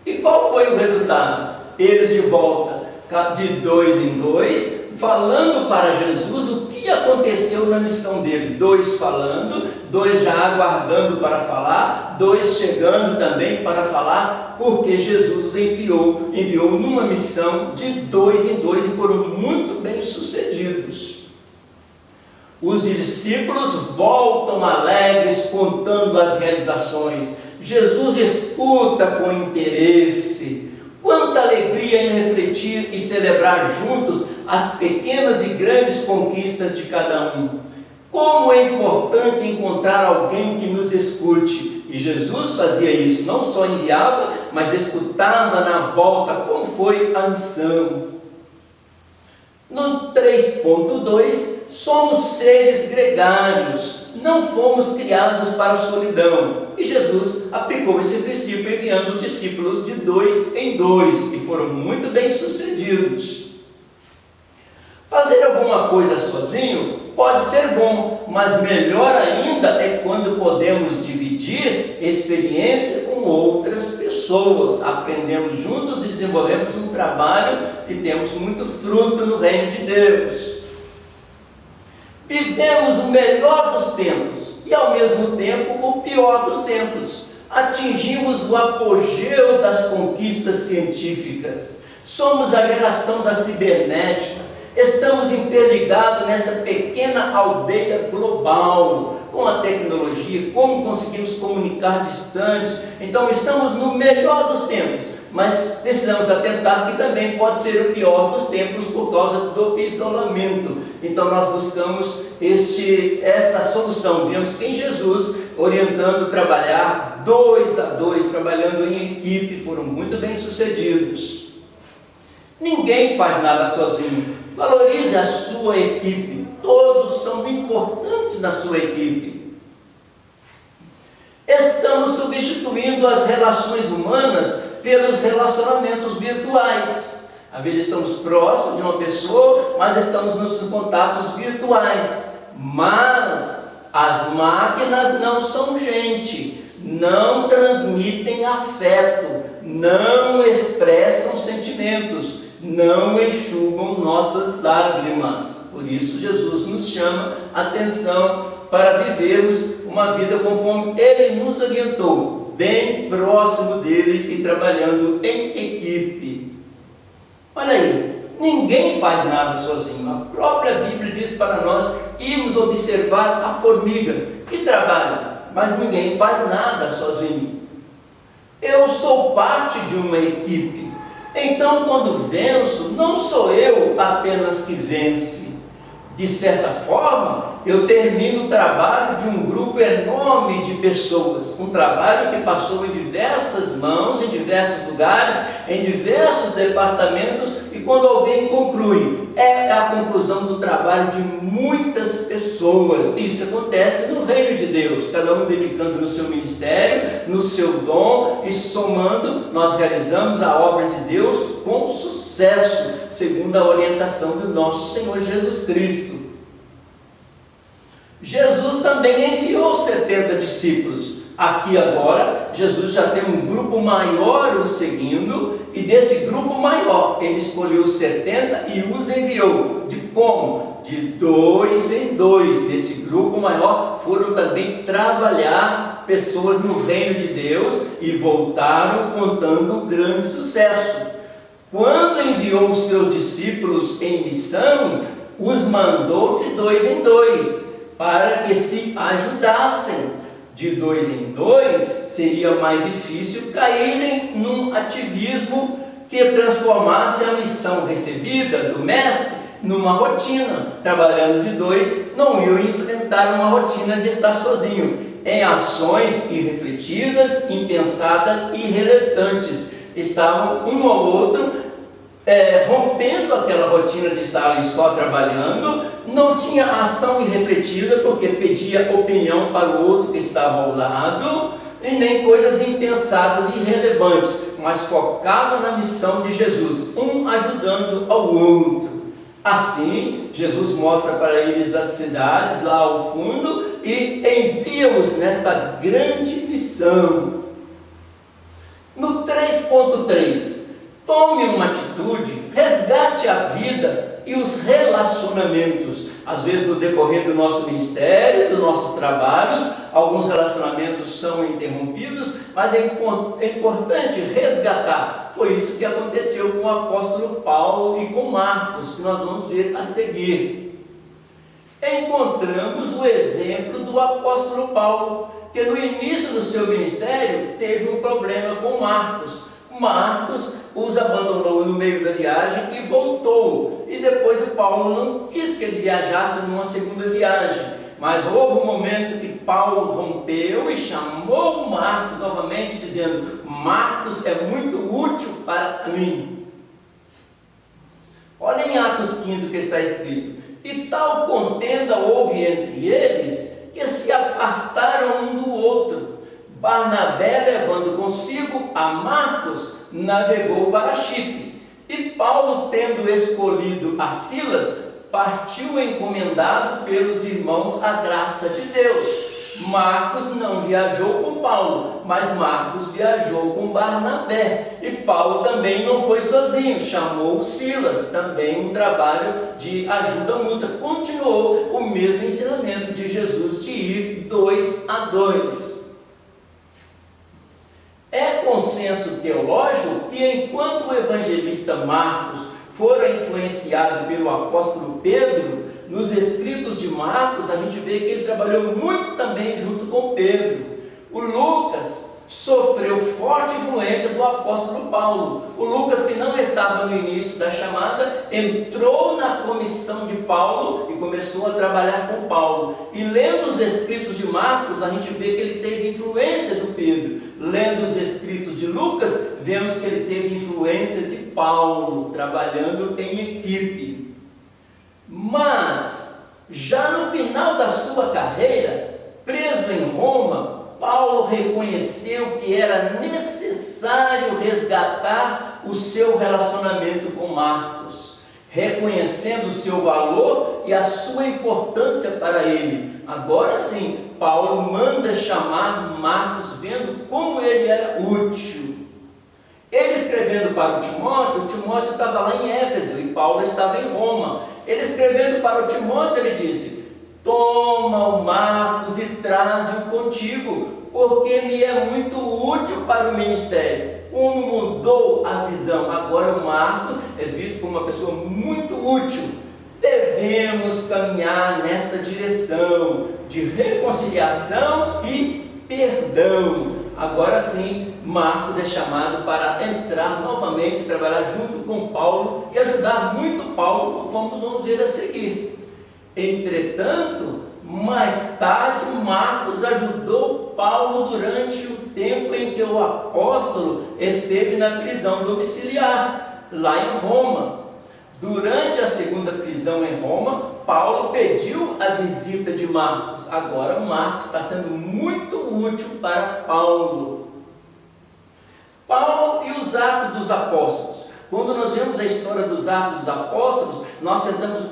E qual foi o resultado? Eles de volta, de 2 em 2, falando para Jesus o que aconteceu na missão dele. 2 falando, 2 já aguardando para falar, 2 chegando também para falar, porque Jesus os enviou numa missão de 2 em 2 e foram muito bem sucedidos. Os discípulos voltam alegres contando as realizações. Jesus escuta com interesse. Quanta alegria em refletir e celebrar juntos as pequenas e grandes conquistas de cada um. Como é importante encontrar alguém que nos escute. E Jesus fazia isso, não só enviava, mas escutava na volta como foi a missão. No 3.2, somos seres gregários, não fomos criados para a solidão. E Jesus aplicou esse princípio enviando os discípulos de 2 em 2, e foram muito bem sucedidos. Fazer alguma coisa sozinho pode ser bom, mas melhor ainda é quando podemos dividir experiência com outras pessoas. Aprendemos juntos e desenvolvemos um trabalho e temos muito fruto no reino de Deus. Vivemos o melhor dos tempos e ao mesmo tempo o pior dos tempos. Atingimos o apogeu das conquistas científicas. Somos a geração da cibernética. Estamos interligados nessa pequena aldeia global, com a tecnologia, como conseguimos comunicar distante. Então estamos no melhor dos tempos, mas precisamos atentar que também pode ser o pior dos tempos por causa do isolamento. Então nós buscamos essa solução. Vemos que em Jesus, orientando trabalhar 2 a 2, trabalhando em equipe, foram muito bem sucedidos. Ninguém faz nada sozinho. Valorize a sua equipe. Todos são importantes na sua equipe. Estamos substituindo as relações humanas pelos relacionamentos virtuais. Às vezes estamos próximos de uma pessoa, mas estamos nos contatos virtuais. Mas as máquinas não são gente, não transmitem afeto, não expressam sentimentos, não enxugam nossas lágrimas. Por isso Jesus nos chama a atenção para vivermos uma vida conforme Ele nos orientou. ficou bem próximo dele e trabalhando em equipe. Olha aí, ninguém faz nada sozinho. A própria Bíblia diz para nós irmos observar a formiga que trabalha, mas ninguém faz nada sozinho. Eu sou parte de uma equipe. Então, quando venço, não sou eu apenas que vence. De certa forma, eu termino o trabalho de um grupo enorme de pessoas. Um trabalho que passou em diversas mãos, em diversos lugares, em diversos departamentos. E quando alguém conclui, é a conclusão do trabalho de muitas pessoas. Isso acontece no reino de Deus, cada um dedicando no seu ministério, no seu dom e somando, nós realizamos a obra de Deus com sucesso, segundo a orientação do nosso Senhor Jesus Cristo. Jesus também enviou 70 discípulos. Aqui agora, Jesus já tem um grupo maior o seguindo, e desse grupo maior, ele escolheu 70 e os enviou. De como? De 2 em 2. Desse grupo maior foram também trabalhar pessoas no reino de Deus e voltaram contando grande sucesso. Quando enviou os seus discípulos em missão, os mandou de 2 em 2, para que se ajudassem. De 2 em 2 seria mais difícil caírem num ativismo que transformasse a missão recebida do mestre numa rotina. Trabalhando de 2, não iam enfrentar uma rotina de estar sozinho, em ações irrefletidas, impensadas e irrelevantes. Estavam um ao outro rompendo aquela rotina de estar ali só trabalhando. Não tinha ação irrefletida, porque pedia opinião para o outro que estava ao lado, e nem coisas impensadas e irrelevantes, mas focava na missão de Jesus, um ajudando ao outro. Assim, Jesus mostra para eles as cidades lá ao fundo e envia-os nesta grande missão. No 3.3, tome uma atitude, resgate a vida e os relacionamentos. Às vezes, no decorrer do nosso ministério, dos nossos trabalhos, alguns relacionamentos são interrompidos, mas é importante resgatar. Foi isso que aconteceu com o apóstolo Paulo e com Marcos, que nós vamos ver a seguir. Encontramos o exemplo do apóstolo Paulo, que no início do seu ministério teve um problema com Marcos. Marcos os abandonou no meio da viagem e voltou. E depois o Paulo não quis que ele viajasse numa segunda viagem. Mas houve um momento que Paulo rompeu e chamou Marcos novamente, dizendo: Marcos é muito útil para mim. Olha em Atos 15 o que está escrito. E tal contenda houve entre eles, que se apartaram um do outro. Barnabé, levando consigo a Marcos, navegou para Chipre. E Paulo, tendo escolhido a Silas, partiu encomendado pelos irmãos à graça de Deus. Marcos não viajou com Paulo, mas Marcos viajou com Barnabé. E Paulo também não foi sozinho, chamou Silas, também um trabalho de ajuda mútua. Continuou o mesmo ensinamento de Jesus de ir 2 a 2. É consenso teológico que enquanto o evangelista Marcos fora influenciado pelo apóstolo Pedro, nos escritos de Marcos a gente vê que ele trabalhou muito também junto com Pedro. O Lucas sofreu forte influência do apóstolo Paulo. O Lucas, que não estava no início da chamada, entrou na comissão de Paulo e começou a trabalhar com Paulo. E lendo os escritos de Marcos, a gente vê que ele teve influência do Pedro. Lendo os escritos de Lucas, vemos que ele teve influência de Paulo, trabalhando em equipe. Mas, já no final da sua carreira, preso em Roma, Paulo reconheceu que era necessário resgatar o seu relacionamento com Marcos, reconhecendo o seu valor e a sua importância para ele. Agora sim, Paulo manda chamar Marcos, vendo como ele era útil. Ele escrevendo para o Timóteo estava lá em Éfeso e Paulo estava em Roma. Ele escrevendo para o Timóteo, ele disse: toma o Marcos e traze-o contigo, porque me é muito útil para o ministério. Como mudou a visão? Agora o Marcos é visto como uma pessoa muito útil. Devemos caminhar nesta direção de reconciliação e perdão. Agora sim, Marcos é chamado para entrar novamente, trabalhar junto com Paulo e ajudar muito Paulo, conforme vamos ver a seguir. Entretanto, mais tarde, Marcos ajudou Paulo durante o tempo em que o apóstolo esteve na prisão domiciliar, lá em Roma. Durante a segunda prisão em Roma, Paulo pediu a visita de Marcos. Agora Marcos está sendo muito útil para Paulo. Paulo e os Atos dos Apóstolos. Quando nós vemos a história dos Atos dos Apóstolos, nós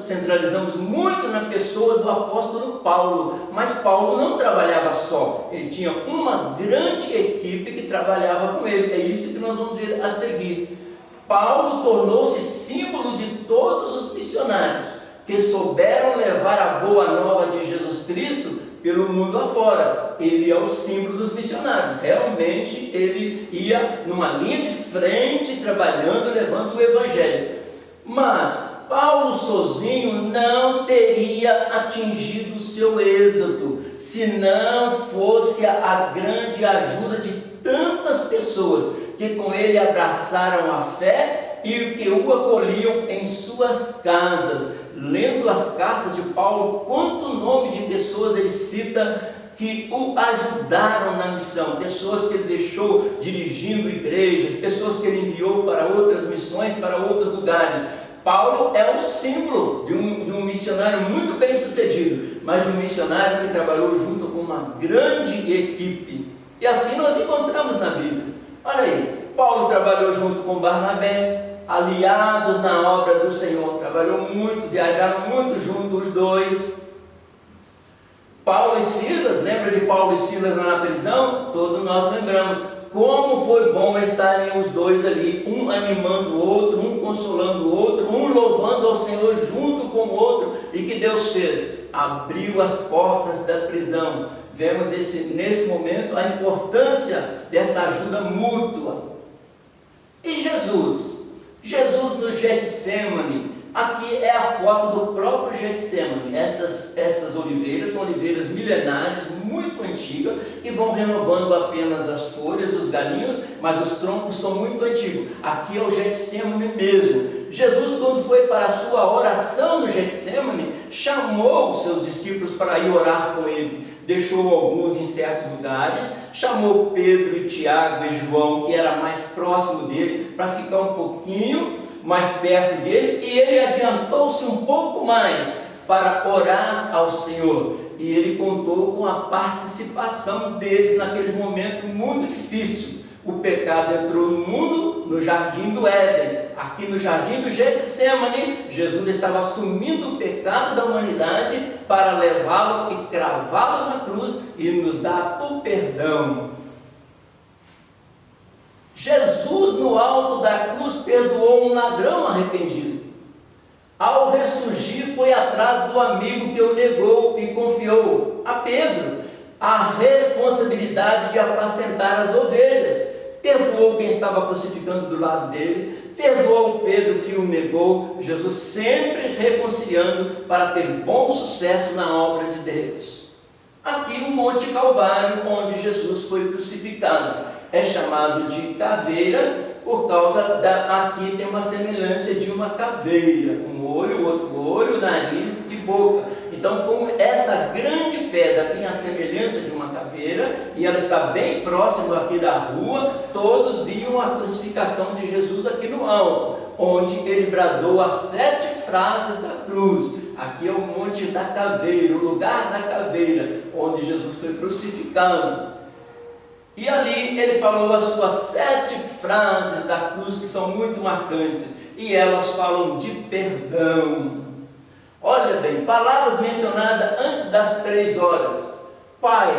centralizamos muito na pessoa do apóstolo Paulo. Mas Paulo não trabalhava só, ele tinha uma grande equipe que trabalhava com ele. É isso que nós vamos ver a seguir. Paulo tornou-se símbolo de todos os missionários que souberam levar a boa nova de Jesus Cristo pelo mundo afora. Ele é o símbolo dos missionários. Realmente ele ia numa linha de frente, trabalhando, levando o evangelho. Mas Paulo sozinho não teria atingido o seu êxito se não fosse a grande ajuda de tantas pessoas que com ele abraçaram a fé e que o acolhiam em suas casas. Lendo as cartas de Paulo, quanto nome de pessoas ele cita que o ajudaram na missão, pessoas que ele deixou dirigindo igrejas, pessoas que ele enviou para outras missões, para outros lugares. Paulo é um símbolo de um missionário muito bem sucedido, mas de um missionário que trabalhou junto com uma grande equipe. E assim nós encontramos na Bíblia. Olha aí, Paulo trabalhou junto com Barnabé, aliados na obra do Senhor, trabalhou muito, viajaram muito juntos os dois. Paulo e Silas, lembra de Paulo e Silas lá na prisão? Todos nós lembramos. Como foi bom estarem os dois ali, um animando o outro, um consolando o outro, um louvando ao Senhor junto com o outro. E que Deus fez? Abriu as portas da prisão. Vemos nesse momento a importância dessa ajuda mútua. E Jesus no Getsemane, aqui é a foto do próprio Getsemane. Essas oliveiras são oliveiras milenares, muito antigas, que vão renovando apenas as folhas, os galinhos, mas os troncos são muito antigos. Aqui é o Getsemane mesmo. Jesus, quando foi para a sua oração no Getsemane, chamou os seus discípulos para ir orar com ele. Deixou alguns em certos lugares, chamou Pedro e Tiago e João, que era mais próximo dele, para ficar um pouquinho mais perto dele, e ele adiantou-se um pouco mais para orar ao Senhor. E ele contou com a participação deles naquele momento muito difícil. O pecado entrou no mundo, no jardim do Éden. Aqui no jardim do Getsemane, Jesus estava assumindo o pecado da humanidade para levá-lo e cravá-lo na cruz e nos dar o perdão. Jesus, no alto da cruz, perdoou um ladrão arrependido. Ao ressurgir, foi atrás do amigo que o negou e confiou a Pedro a responsabilidade de apacentar as ovelhas. Perdoou quem estava crucificando do lado dele, perdoou Pedro que o negou. Jesus sempre reconciliando para ter bom sucesso na obra de Deus. Aqui o Monte Calvário, onde Jesus foi crucificado, é chamado de caveira por causa aqui tem uma semelhança de uma caveira, um olho, outro olho, nariz e boca. Então, como essa grande pedra tem a semelhança de uma caveira e ela está bem próximo aqui da rua, todos viam a crucificação de Jesus aqui no alto, onde ele bradou as 7 frases da cruz. Aqui é o Monte da Caveira, o lugar da caveira, onde Jesus foi crucificado. E ali ele falou as suas 7 frases da cruz, que são muito marcantes, e elas falam de perdão. Olha bem, palavras mencionadas antes das 3 horas. Pai,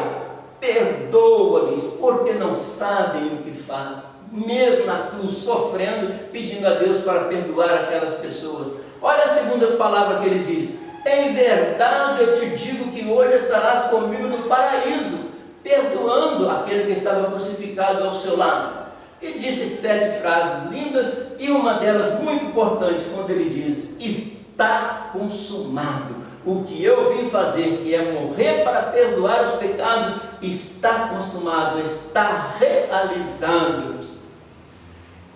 perdoa-lhes, porque não sabem o que fazem. Mesmo na cruz, sofrendo, pedindo a Deus para perdoar aquelas pessoas. Olha a segunda palavra que ele diz: em verdade eu te digo que hoje estarás comigo no paraíso. perdoando aquele que estava crucificado ao seu lado. E disse 7 frases lindas, e uma delas muito importante, quando ele diz: está consumado. O que eu vim fazer, que é morrer para perdoar os pecados, está consumado, está realizado.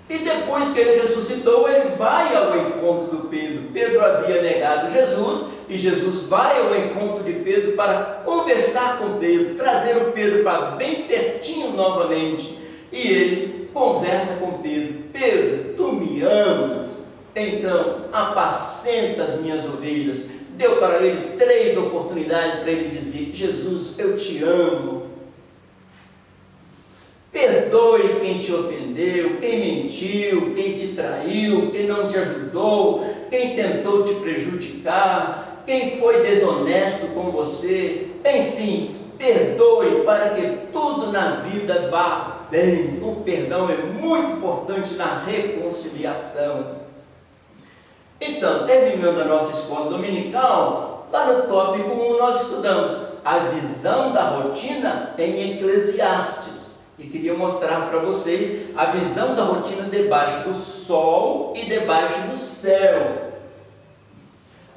E depois que ele ressuscitou, ele vai ao encontro do Pedro. Pedro havia negado Jesus, e Jesus vai ao encontro de Pedro para conversar com Pedro, trazer o Pedro para bem pertinho novamente. E ele conversa com Pedro: Pedro, tu me amas? Então apacenta as minhas ovelhas. Deu para ele 3 oportunidades para ele dizer: Jesus, eu te amo. Perdoe quem te ofendeu, quem mentiu, quem te traiu, quem não te ajudou, quem tentou te prejudicar, quem foi desonesto com você. Enfim, perdoe para que tudo na vida vá bem. O perdão é muito importante na reconciliação. Então, terminando a nossa escola dominical, lá no tópico 1 nós estudamos a visão da rotina em Eclesiastes. E queria mostrar para vocês a visão da rotina debaixo do sol e debaixo do céu.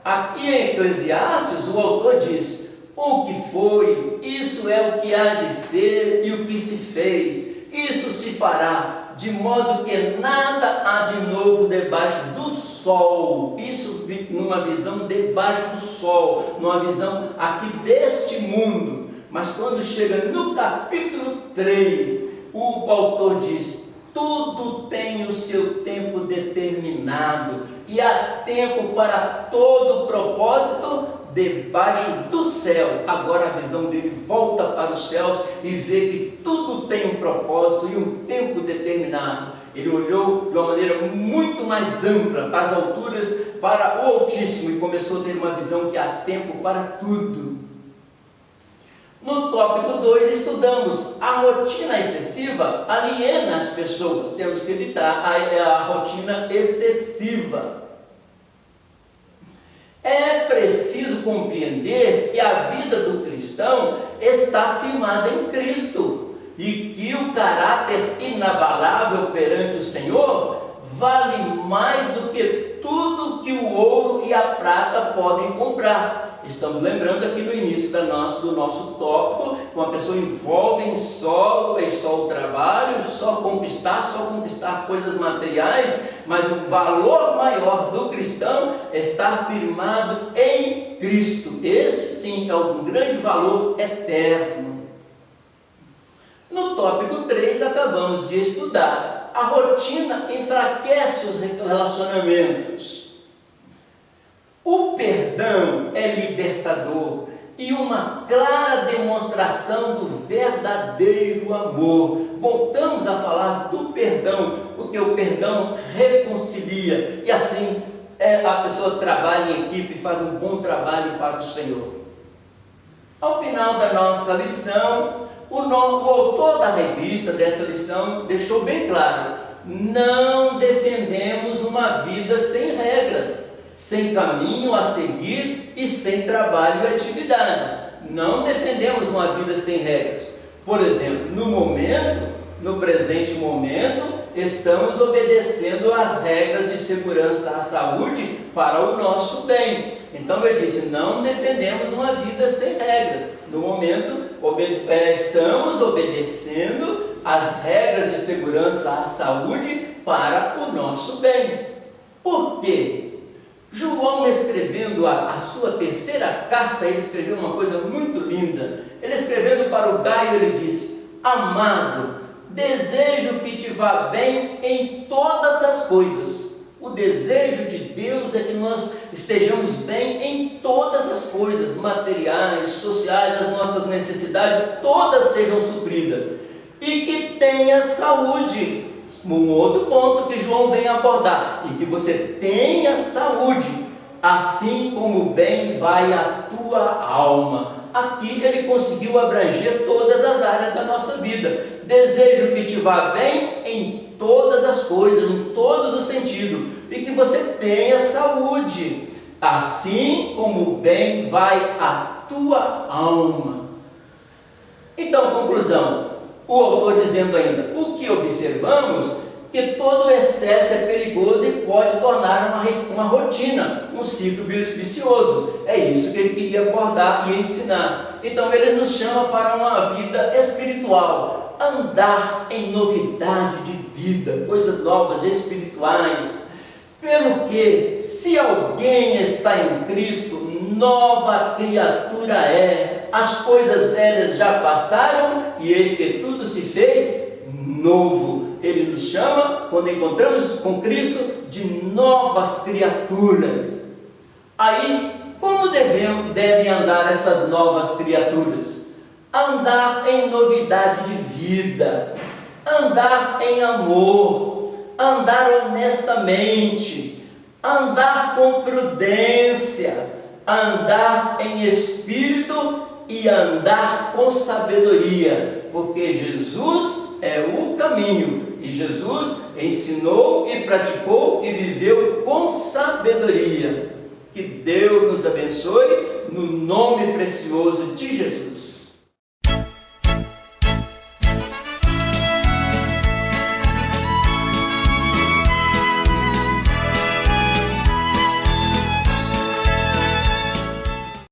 Aqui em Eclesiastes, o autor diz: o que foi, isso é o que há de ser, e o que se fez, isso se fará, de modo que nada há de novo debaixo do sol. Isso numa visão debaixo do sol, numa visão aqui deste mundo. Mas quando chega no capítulo 3, o autor diz: tudo tem o seu tempo determinado, e há tempo para todo propósito debaixo do céu. Agora a visão dele volta para os céus e vê que tudo tem um propósito e um tempo determinado. Ele olhou de uma maneira muito mais ampla para as alturas, para o Altíssimo, e começou a ter uma visão que há tempo para tudo. No tópico 2 estudamos a rotina excessiva aliena as pessoas. Temos que evitar a rotina excessiva. É preciso compreender que a vida do cristão está firmada em Cristo e que o caráter inabalável perante o Senhor vale mais do que tudo que o ouro e a prata podem comprar. Estamos lembrando aqui no início do nosso tópico, uma pessoa envolve em só o trabalho, só conquistar coisas materiais, mas o valor maior do cristão está firmado em Cristo. Este sim é um grande valor eterno. No tópico 3 acabamos de estudar: a rotina enfraquece os relacionamentos. O perdão é libertador e uma clara demonstração do verdadeiro amor. Voltamos a falar do perdão, porque o perdão reconcilia, e assim a pessoa trabalha em equipe e faz um bom trabalho para o Senhor. Ao final da nossa lição, o autor da revista dessa lição deixou bem claro: não defendemos uma vida sem regras, sem caminho a seguir e sem trabalho e atividades. Não defendemos uma vida sem regras. Por exemplo, no presente momento, estamos obedecendo às regras de segurança à saúde para o nosso bem. Então ele disse: não defendemos uma vida sem regras. No momento, estamos obedecendo às regras de segurança à saúde para o nosso bem. Por quê? João, escrevendo a sua terceira carta, ele escreveu uma coisa muito linda. Ele escrevendo para o Gaio, ele disse: amado, desejo que te vá bem em todas as coisas. O desejo de Deus é que nós estejamos bem em todas as coisas, materiais, sociais, as nossas necessidades, todas sejam supridas. E que tenha saúde. Um outro ponto que João vem abordar: e que você tenha saúde, assim como bem vai a tua alma. Aqui ele conseguiu abranger todas as áreas da nossa vida. Desejo que te vá bem em todas as coisas, em todos os sentidos, e que você tenha saúde, assim como bem vai a tua alma. Então, conclusão, o autor dizendo ainda, o que observamos, que todo excesso é perigoso e pode tornar uma rotina, um ciclo vicioso. É isso que ele queria abordar e ensinar. Então ele nos chama para uma vida espiritual, andar em novidade de vida, coisas novas, espirituais. Pelo que, se alguém está em Cristo, nova criatura é. As coisas velhas já passaram e eis que tudo se fez novo. Ele nos chama, quando encontramos com Cristo, de novas criaturas. Aí, como devem andar essas novas criaturas? Andar em novidade de vida, andar em amor, andar honestamente, andar com prudência, andar em espírito e andar com sabedoria, porque Jesus é o caminho, e Jesus ensinou e praticou e viveu com sabedoria. Que Deus nos abençoe no nome precioso de Jesus.